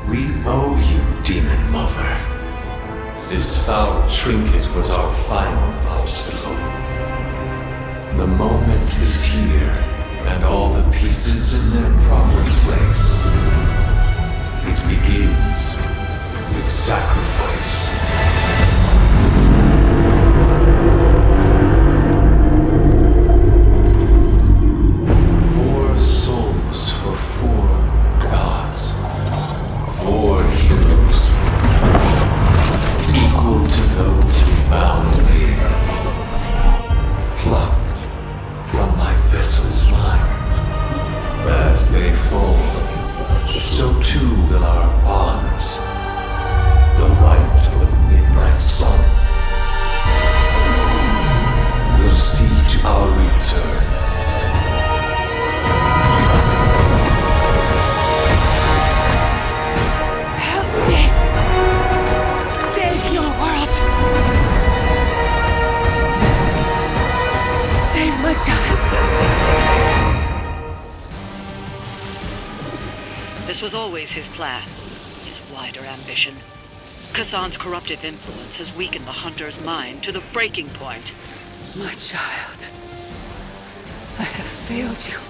We owe you, Demon Mother. This foul trinket was our final obstacle. The moment is here, and all the pieces in their proper so too will our bonds. The light of the midnight sun will see to our return. Help me! Save your world! Save my child! This was always his plan, his wider ambition. Chthon's corruptive influence has weakened the Hunter's mind to the breaking point. My child, I have failed you.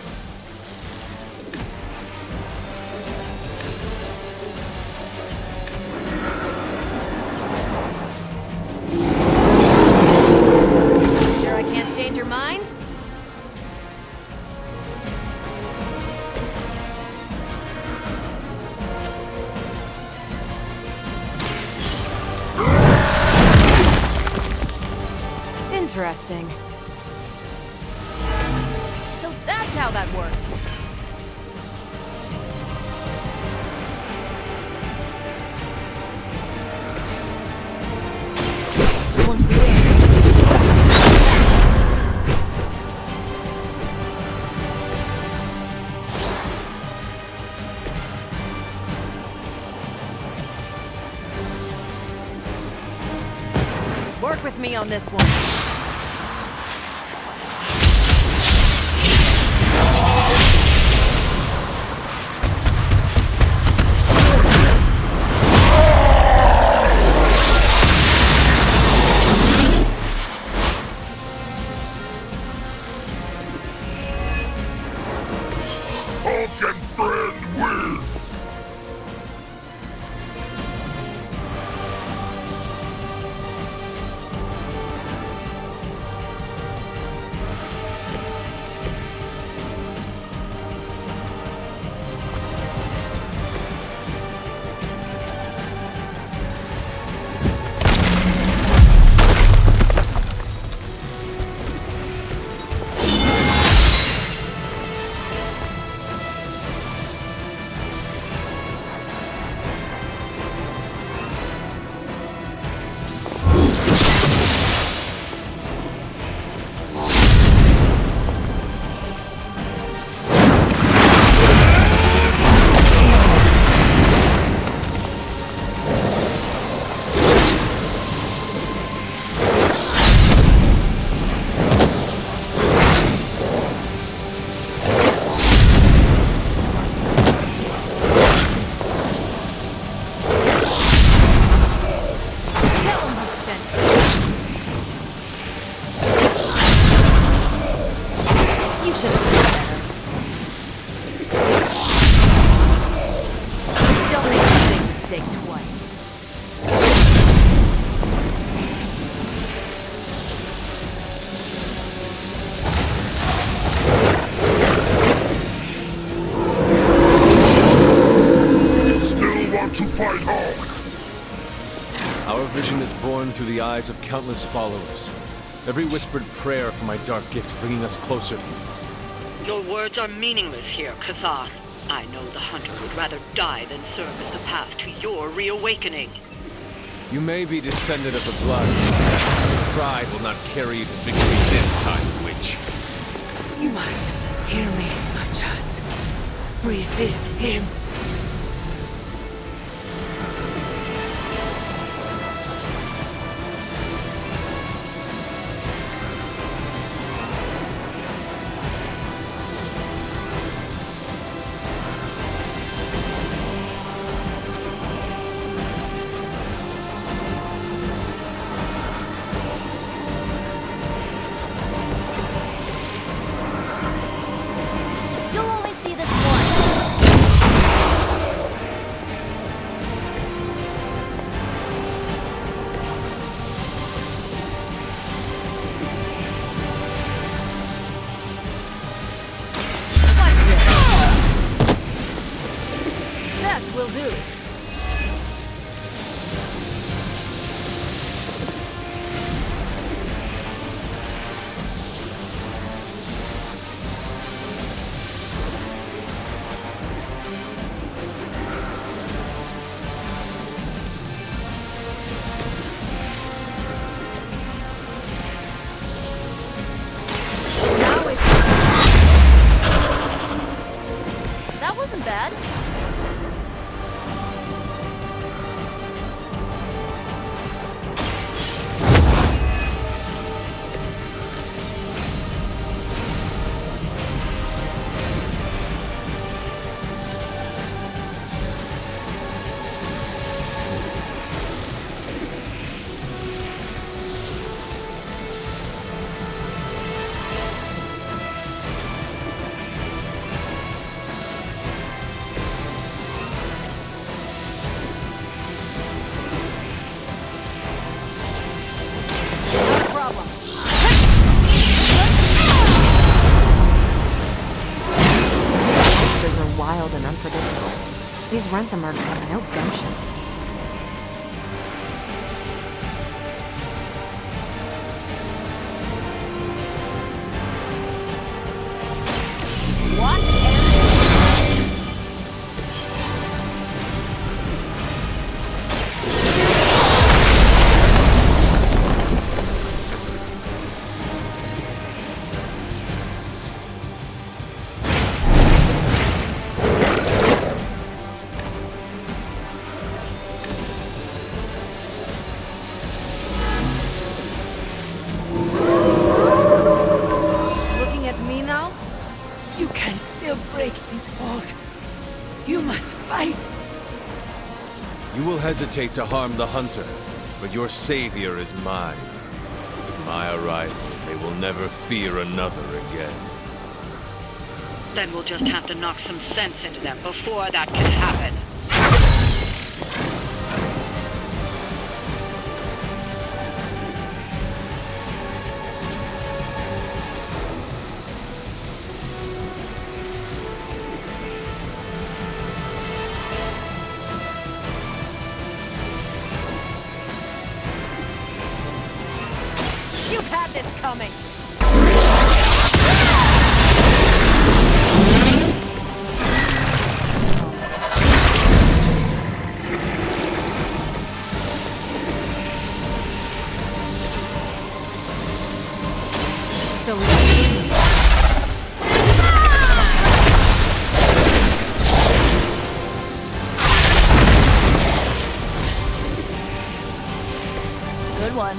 Sure I can't change your mind? Interesting. So that's how that works. This one's for you. Work with me on this one. Our vision is born through the eyes of countless followers. Every whispered prayer for my dark gift bringing us closer. Your words are meaningless here, Chthon. I know the Hunter would rather die than serve as the path to your reawakening. You may be descendant of the blood, but pride will not carry you to victory this time, witch. You must hear me, my child. Resist him. Will do. wasn't bad. And unpredictable. These Rentemergs have no gumption. Hesitate to harm the hunter, but your savior is mine. With my arrival, they will never fear another again. Then we'll just have to knock some sense into them before that can happen. Coming. So good one.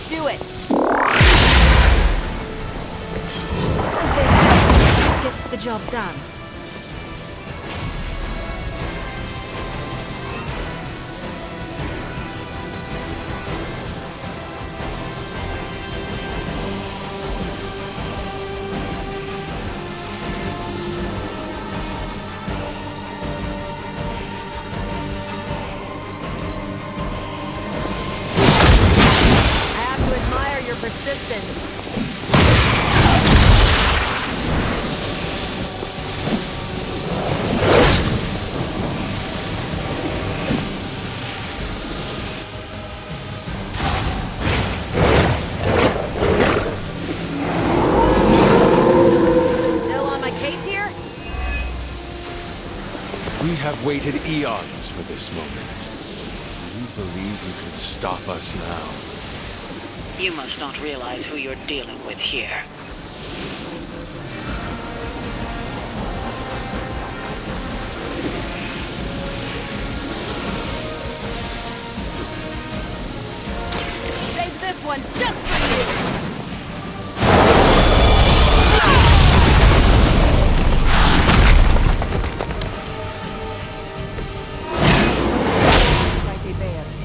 do it. As they say, gets the job done. Persistence. Still on my case here? We have waited eons for this moment. Do you believe you can stop us now? You must not realize who you're dealing with here. Save this one just for you! Mighty bear.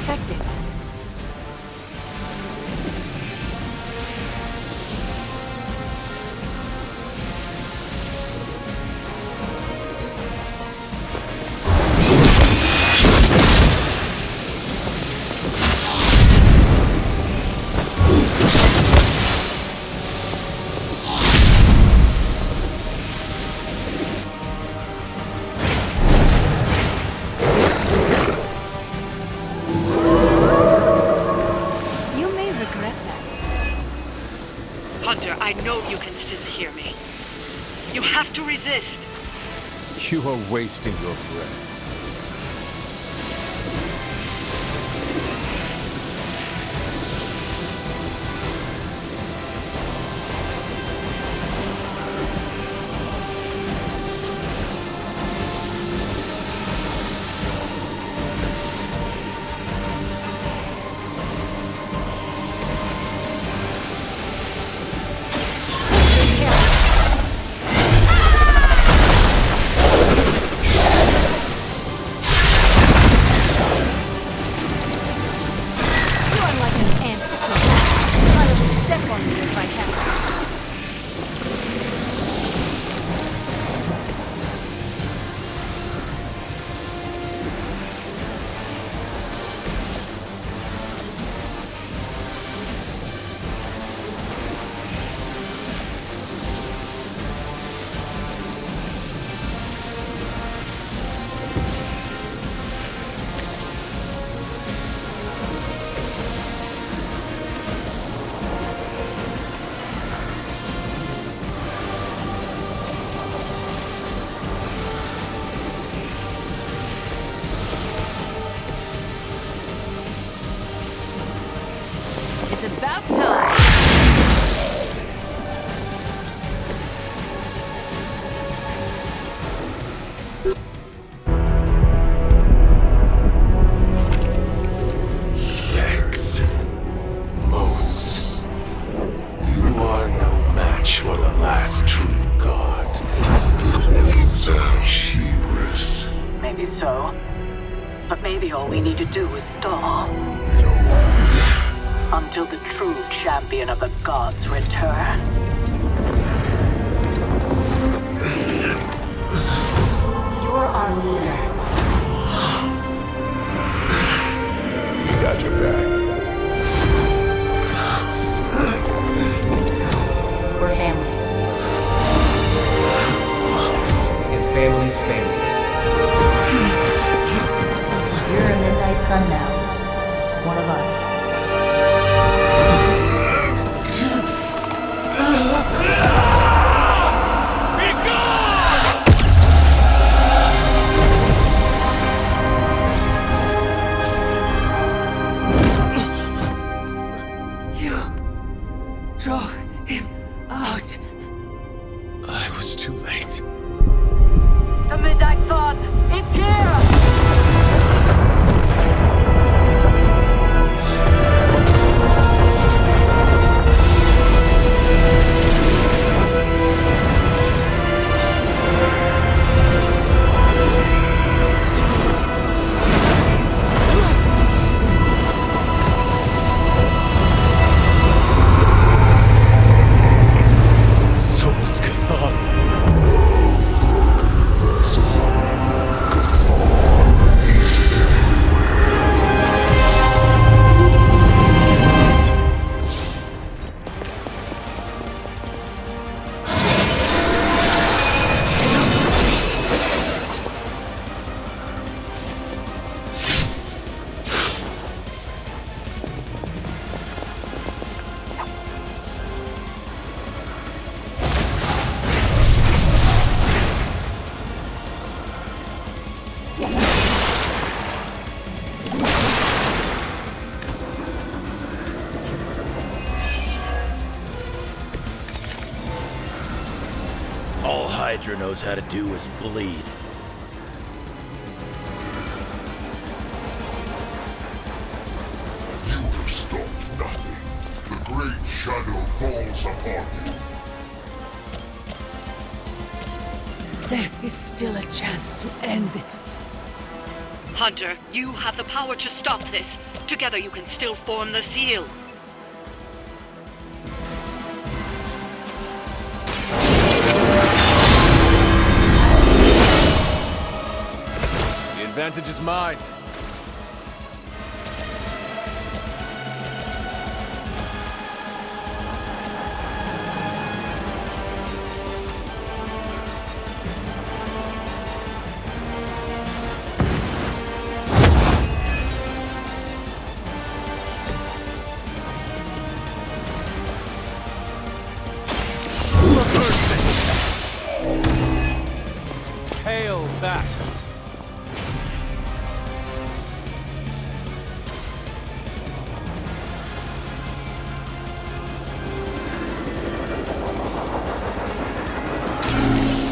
effective. Hunter, I know you can still hear me. You have to resist. You are wasting your breath. It's about time. Specs. Motes. You are no match for the last true god. Hubris. Maybe so. But maybe all we need to do is stall. Until the true champion of the gods return. You're our leader. We got your back. We're family. And family's family. You're a midnight sun now. One of us. Drove him out. I was too late. The Midnight Sun! It's here! So was Cthon. All Hydra knows how to do is bleed. You have stopped nothing. The great shadow falls upon you. There is still a chance to end this. Hunter, you have the power to stop this. Together you can still form the seal. The advantage is mine. Hail back.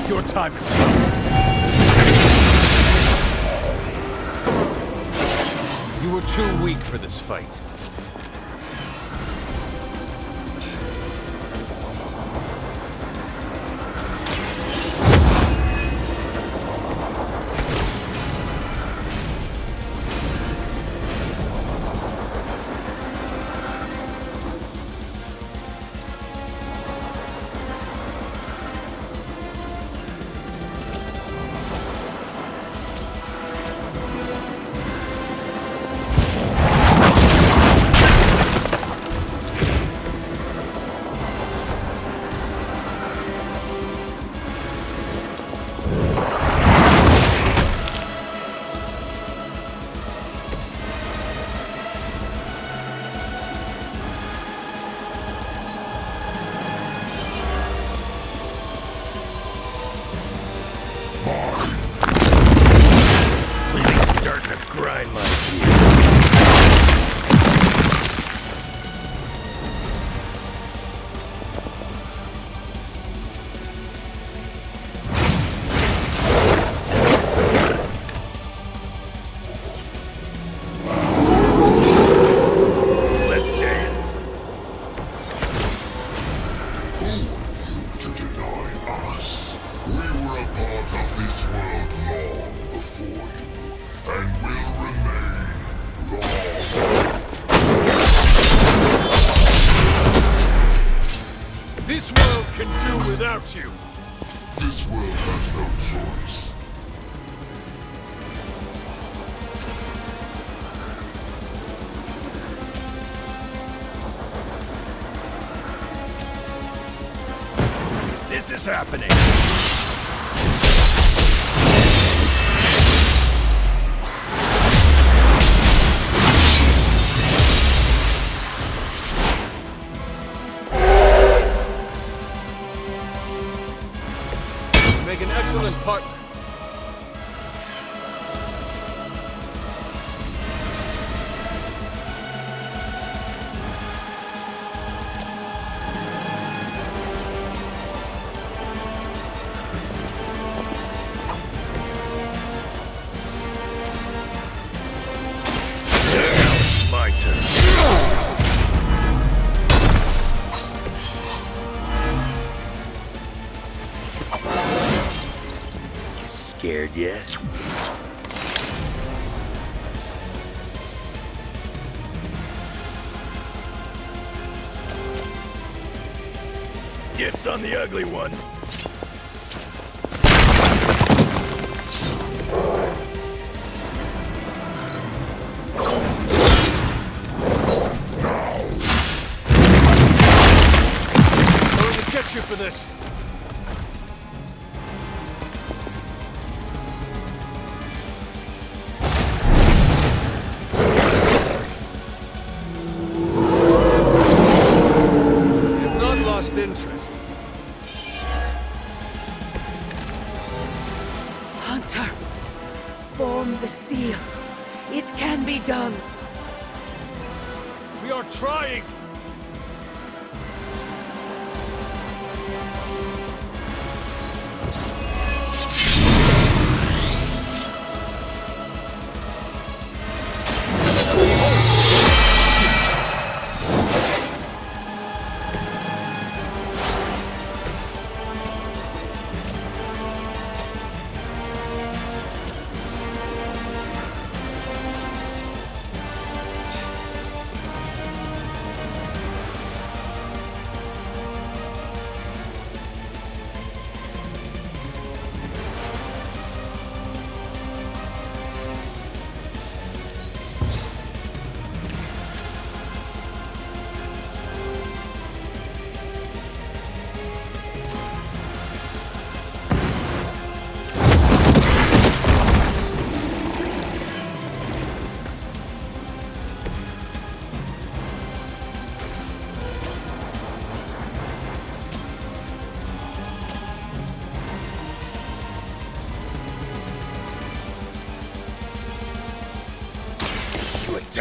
Your time has come. You were too weak for this fight. Grind my Let's dance. Who are you to deny us? We were a part of this world long before you, and will remain long. This world can do without you. This world has no choice. This is happening. You make an excellent partner. My turn. You scared yet? Dibs on the ugly one. You for this. You have not lost interest. Hunter, form the seal. It can be done. We are trying.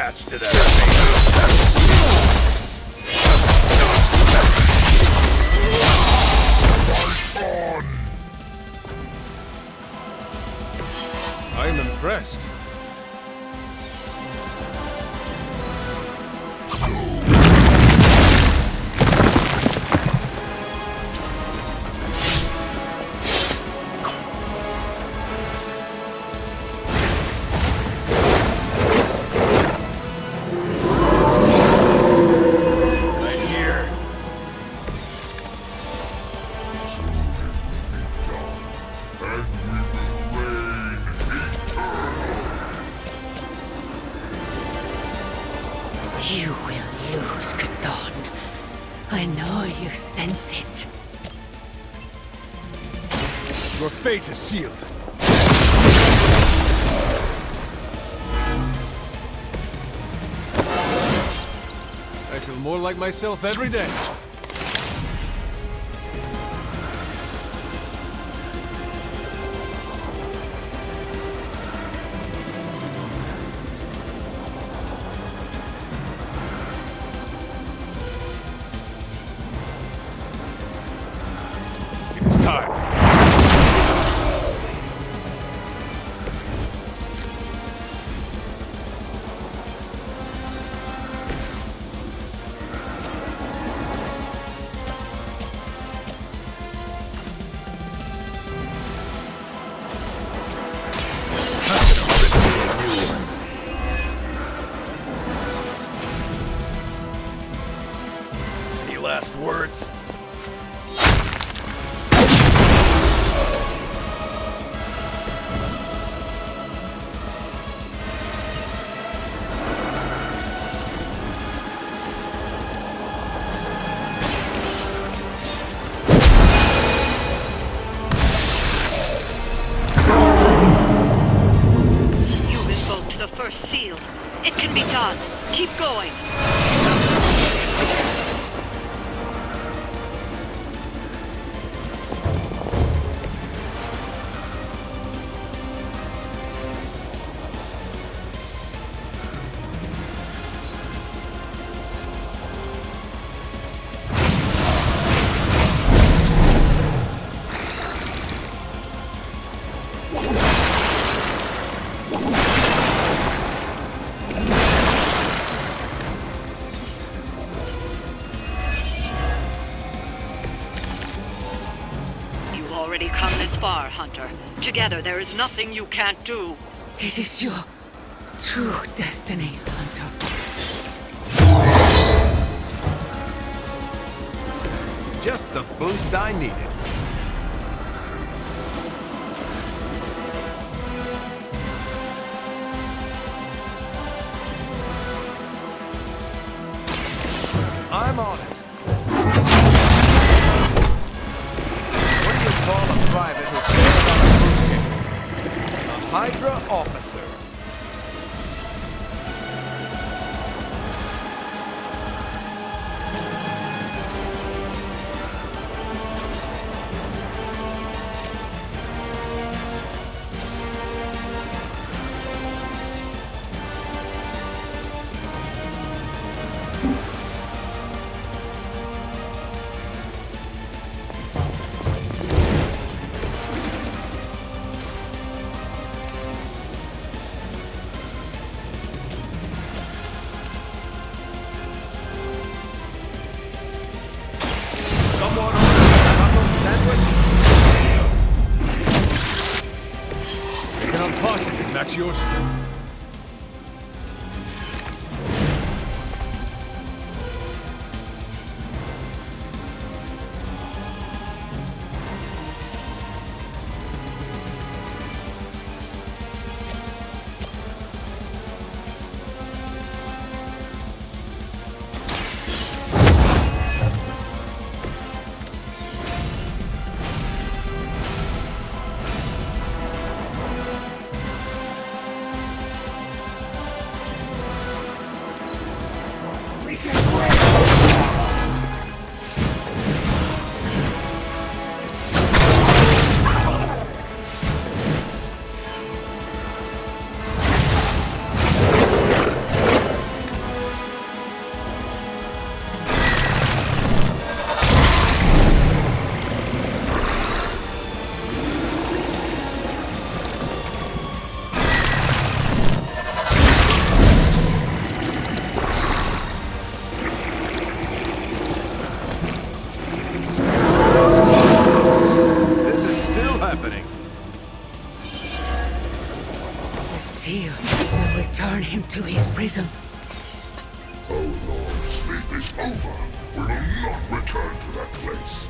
attached to that thing. I am impressed. You will lose, Chthon. I know you sense it. Your fate is sealed. I feel more like myself every day. It is time. Any last words? You've invoked the first seal. It can be done. Keep going. You've already come this far, Hunter. Together, there is nothing you can't do. It is your true destiny, Hunter. Just the boost I needed. I'm on it. What do you call a private who cares about a boot camp? A Hydra officer. Someone order a taco sandwich? Take it on positive, that's your script. to his prison. Our long sleep is over. We will not return to that place.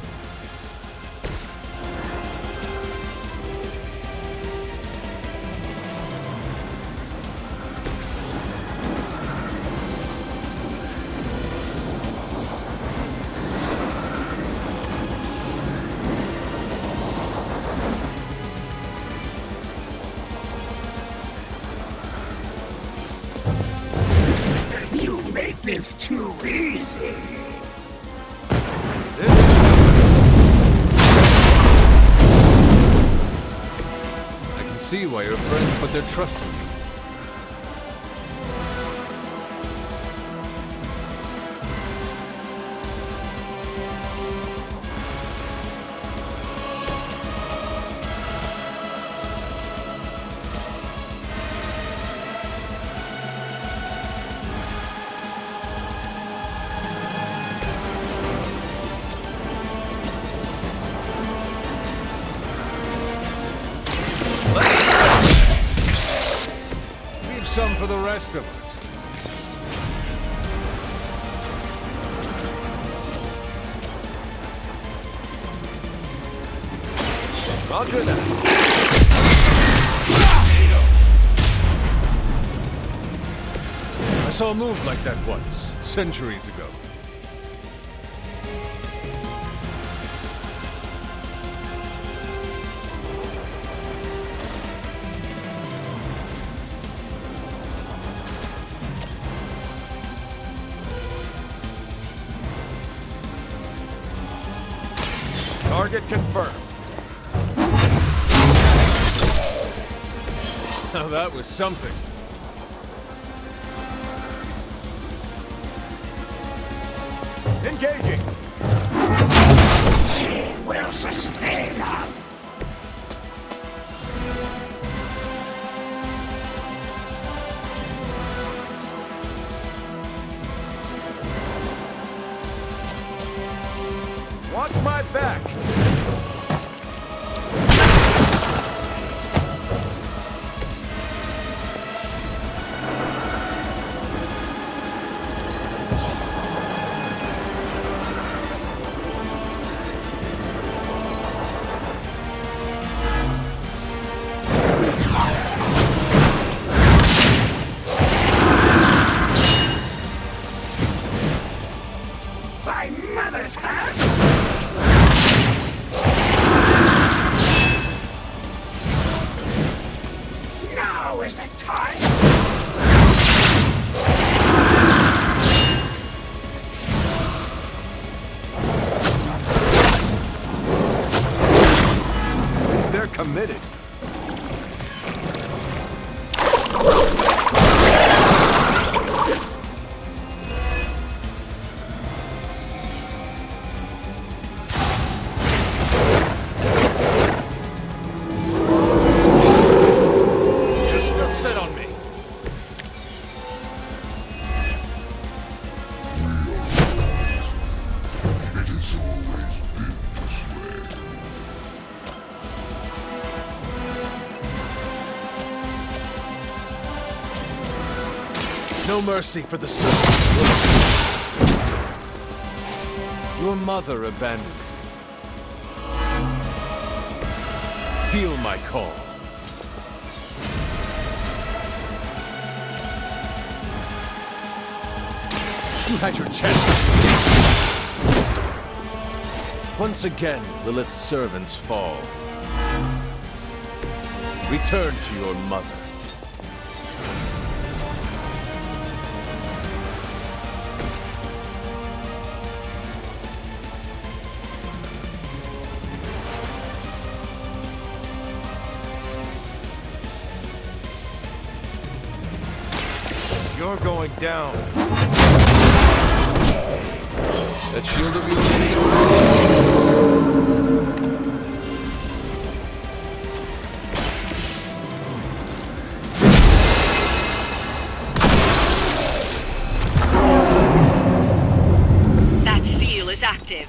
You made this too easy. I can see why your friends put their trust in me. Leave some for the rest of us. Roger that. I saw a move like that once, centuries ago. Target confirmed. Now that was something. Engaging. She will sustain us. Watch my back. By mother's hand. Now is the time. They're committed. You're still set on me. It has always been this way. No mercy for the servants. Your mother abandoned you. Feel my call. You had your chance. Once again, Lilith's servants fall. Return to your mother. You're going down. That shield of yours ain't That seal is active.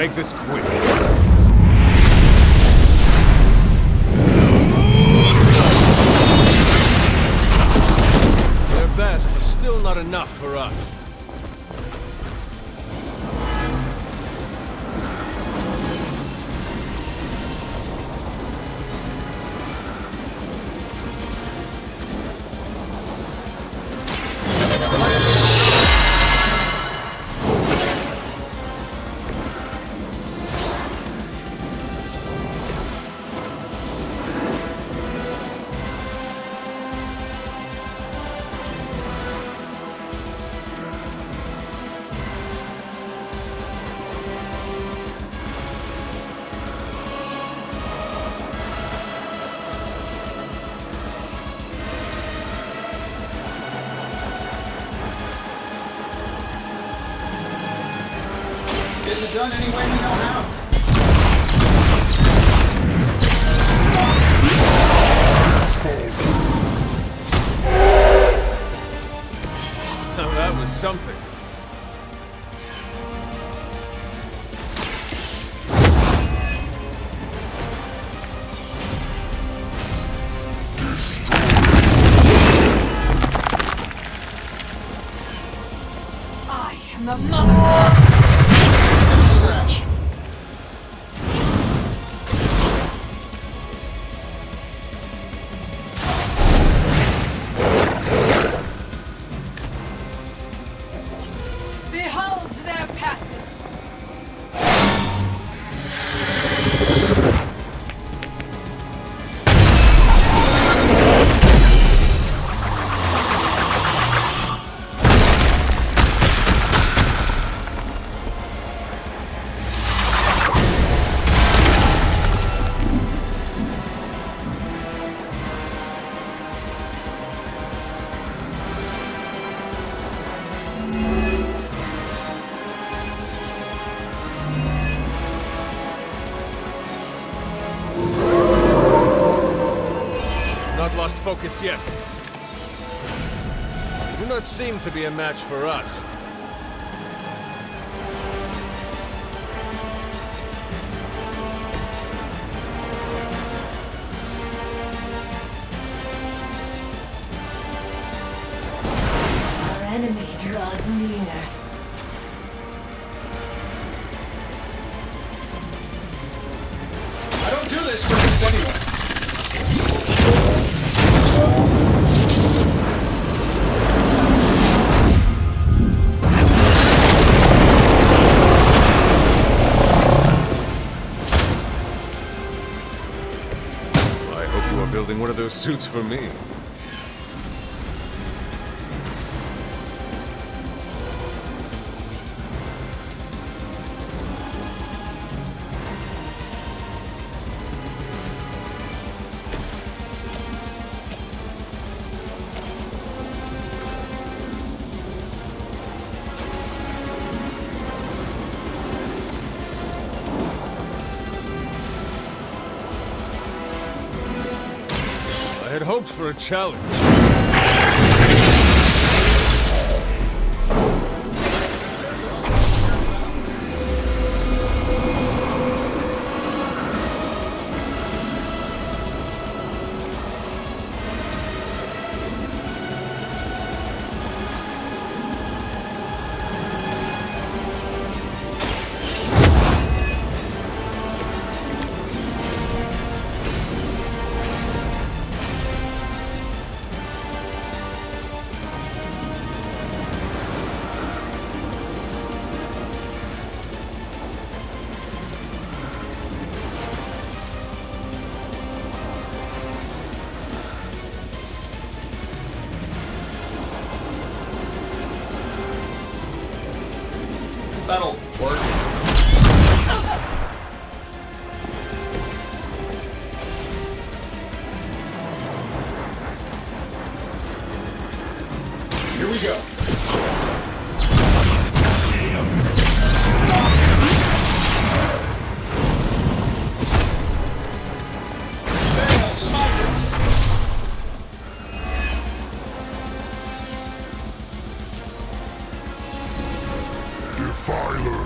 make this quick. Their best was still not enough for us. Getting it done any way we know how. Now that was something. I am the mother. Scratch. Behold their passage. Not lost focus yet. You do not seem to be a match for us. Our enemy draws near. I don't do this for this anyway. I hope you are building one of those suits for me. I had hoped for a challenge. That'll work. Here we go. Defiler.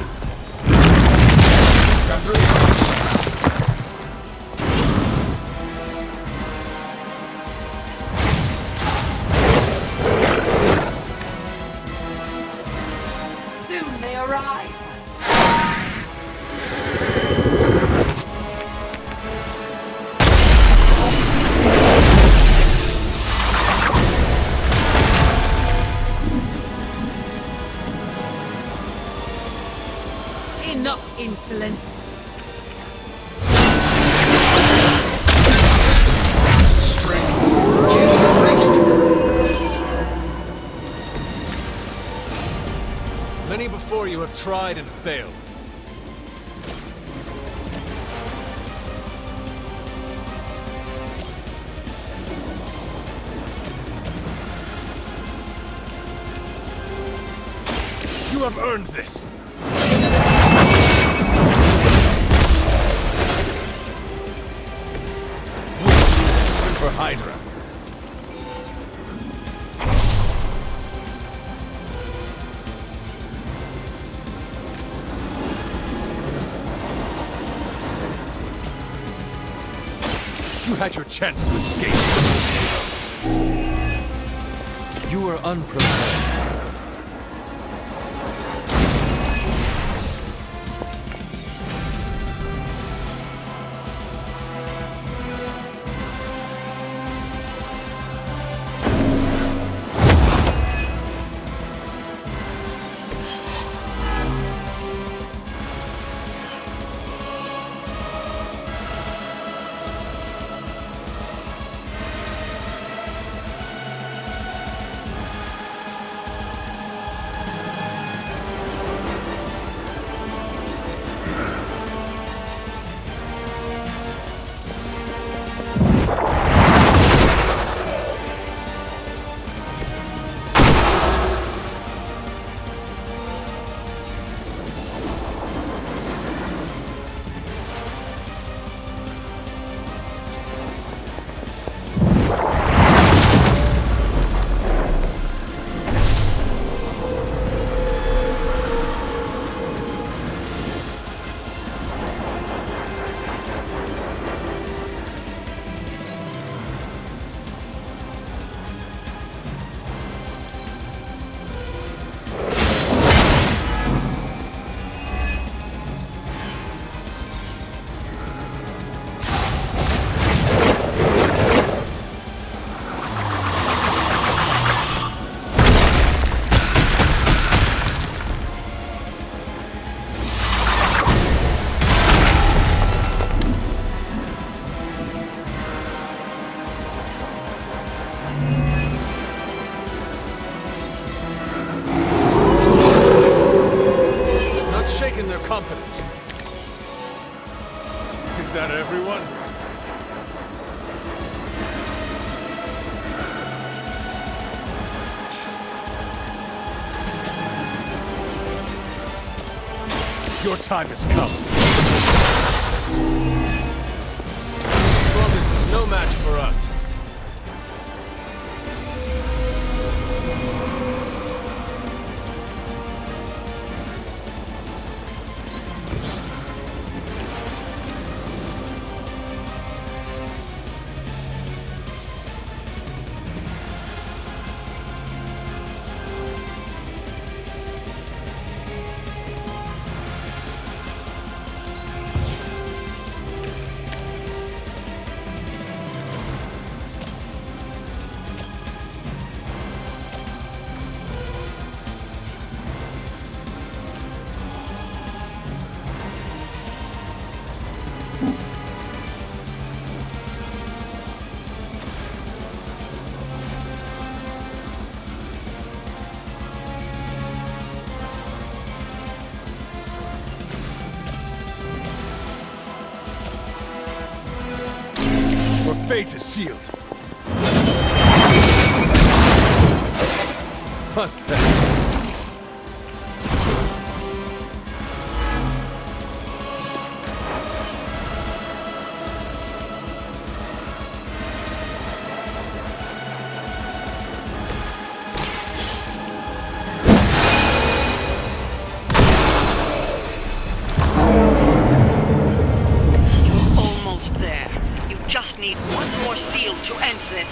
insolence. Many before you have tried and failed. You have earned this. For Hydra. You had your chance to escape. You were unprepared. Confidence. Is that everyone? Your time has come. This world is no match for us. Your fate is sealed. Pathetic. Need one more seal to end this.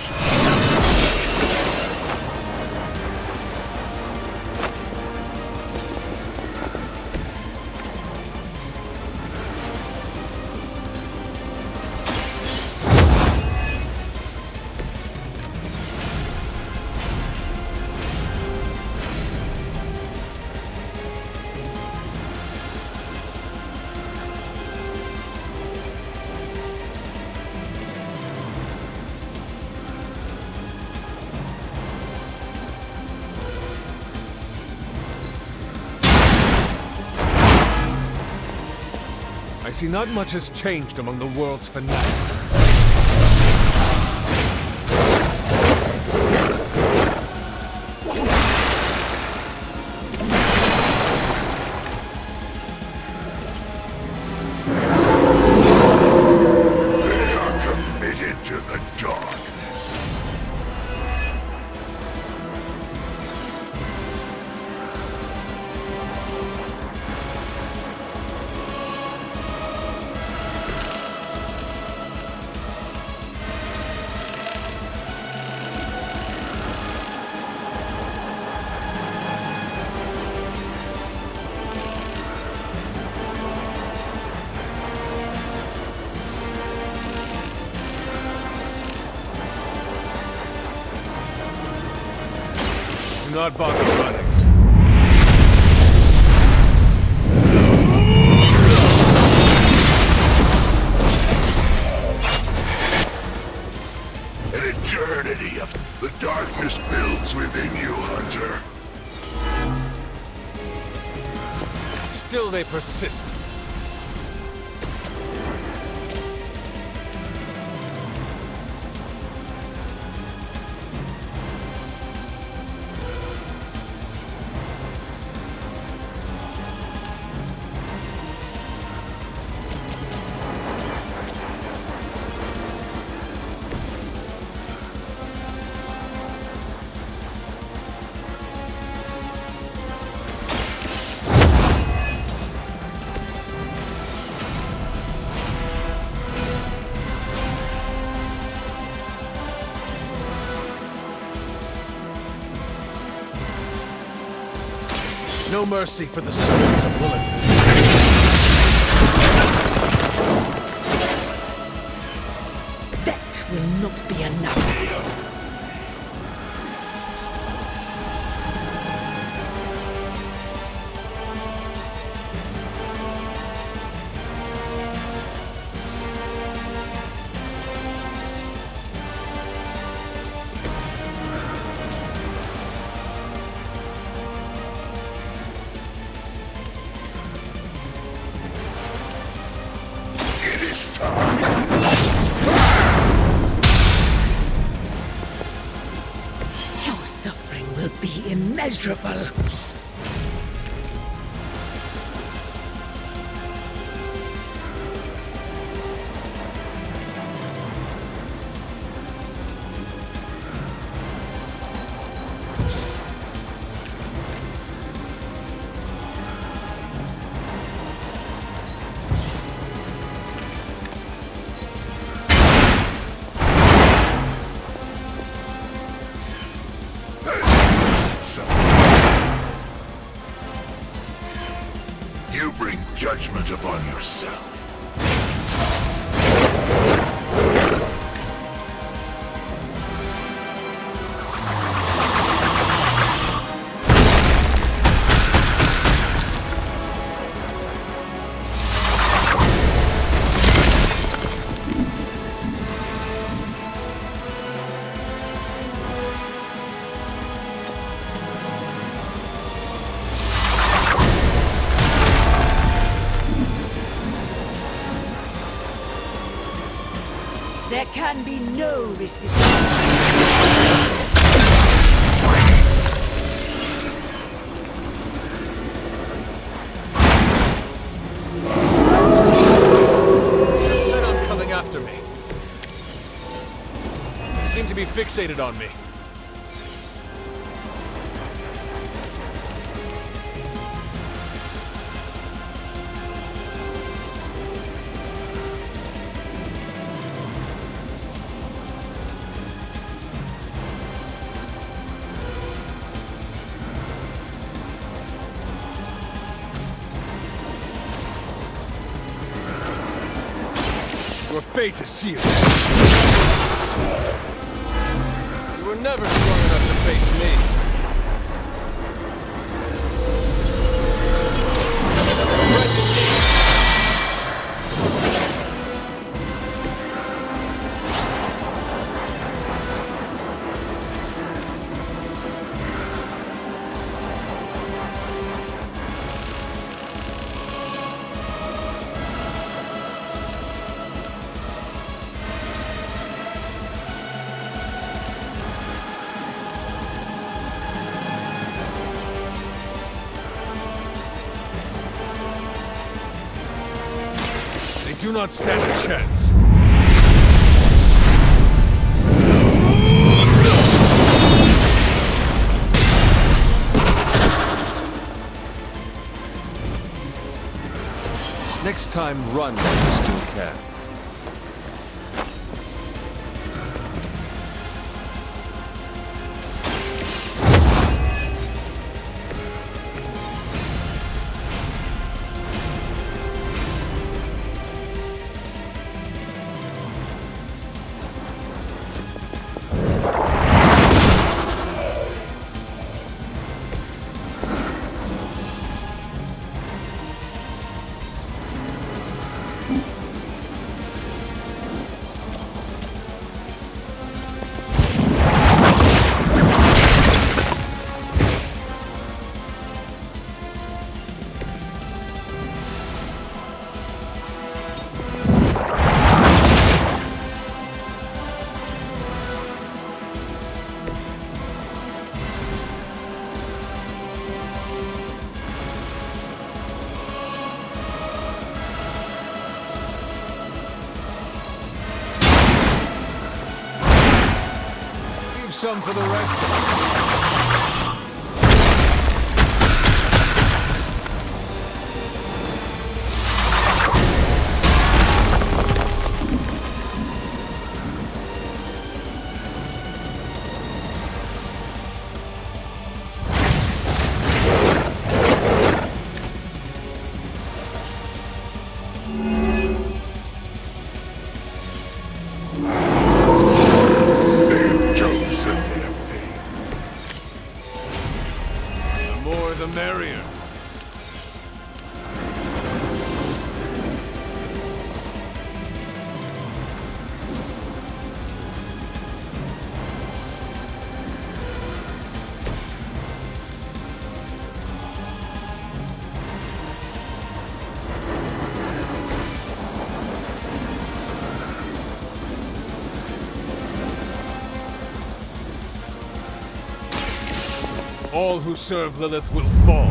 see not much has changed among the world's fanatics. They are committed to the darkness. Do not bother running. An eternity of the darkness builds within you, Hunter. Still they persist. No mercy for the servants of Lilith. That will not be enough. Your suffering will be immeasurable. You bring judgment upon yourself. There can be no resistance. They're set on coming after me. They seem to be fixated on me. Your fate is sealed. You were never strong enough to face me. do not stand a chance. Next time, run while you still can. Some for the rest of us. The merrier. All who serve Lilith will fall.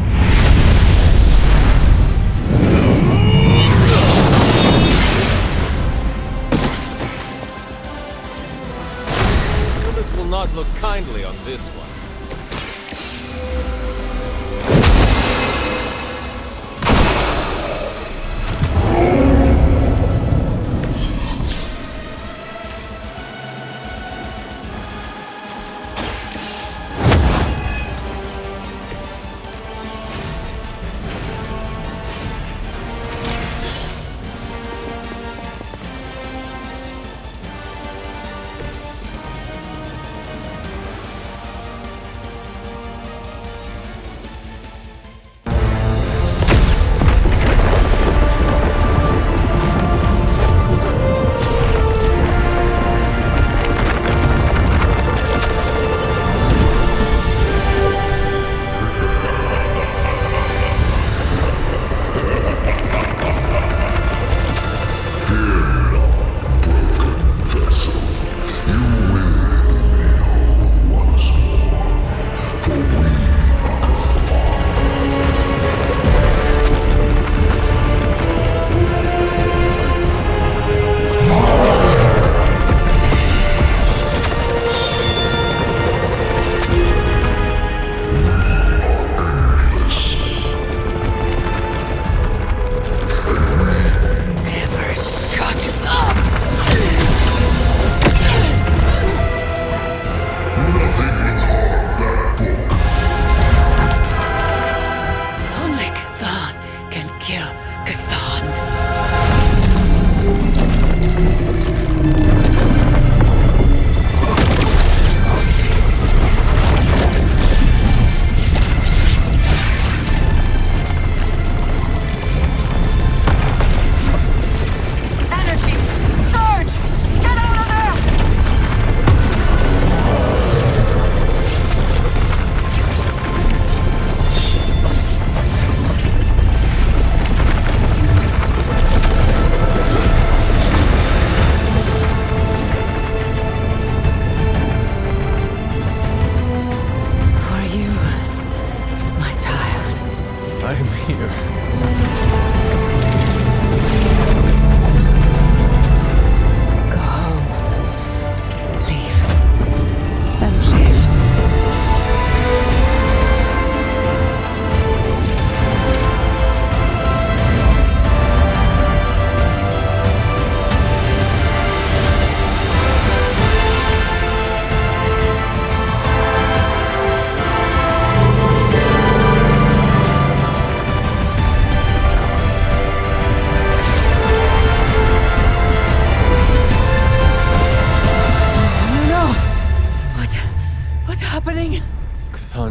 Lilith will not look kindly on this one.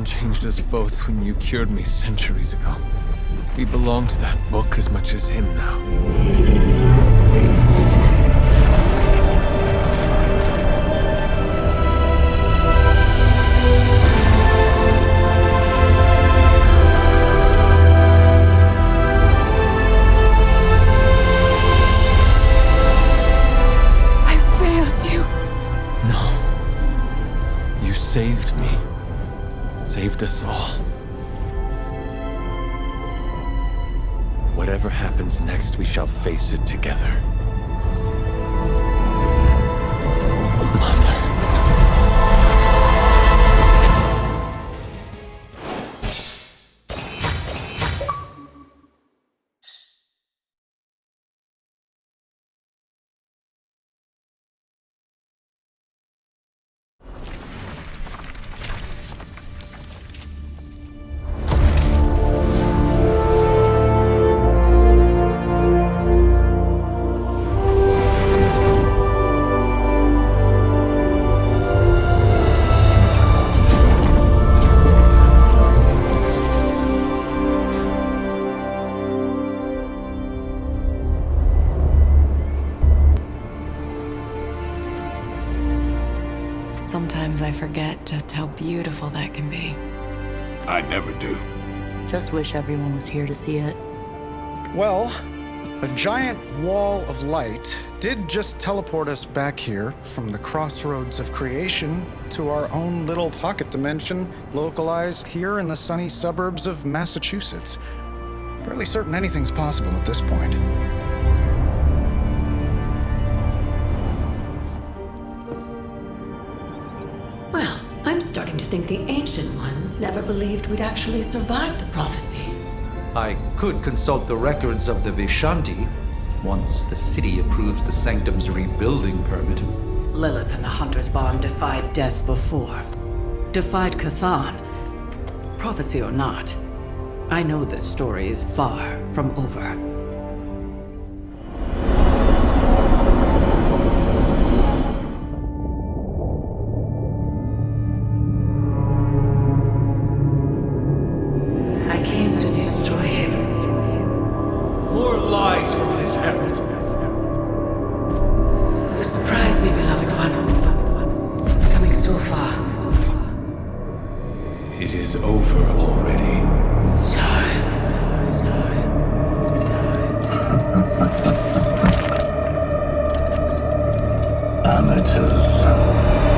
Chthon changed us both when you cured me centuries ago. We belong to that book as much as him now. Saved me. Saved us all. Whatever happens next, we shall face it together. Mother. Sometimes I forget just how beautiful that can be. I never do. Just wish everyone was here to see it. Well, a giant wall of light did just teleport us back here from the crossroads of creation to our own little pocket dimension localized here in the sunny suburbs of Massachusetts. Fairly certain anything's possible at this point. Well, I'm starting to think the Ancient Ones never believed we'd actually survive the prophecy. I could consult the records of the Vishanti once the city approves the Sanctum's rebuilding permit. Lilith and the Hunter's Bond defied death before. Defied Chthon. Prophecy or not, I know this story is far from over. I came to destroy him. More lies from his herald. You surprised me, beloved one. Coming so far. It is over already. Child. Amateurs.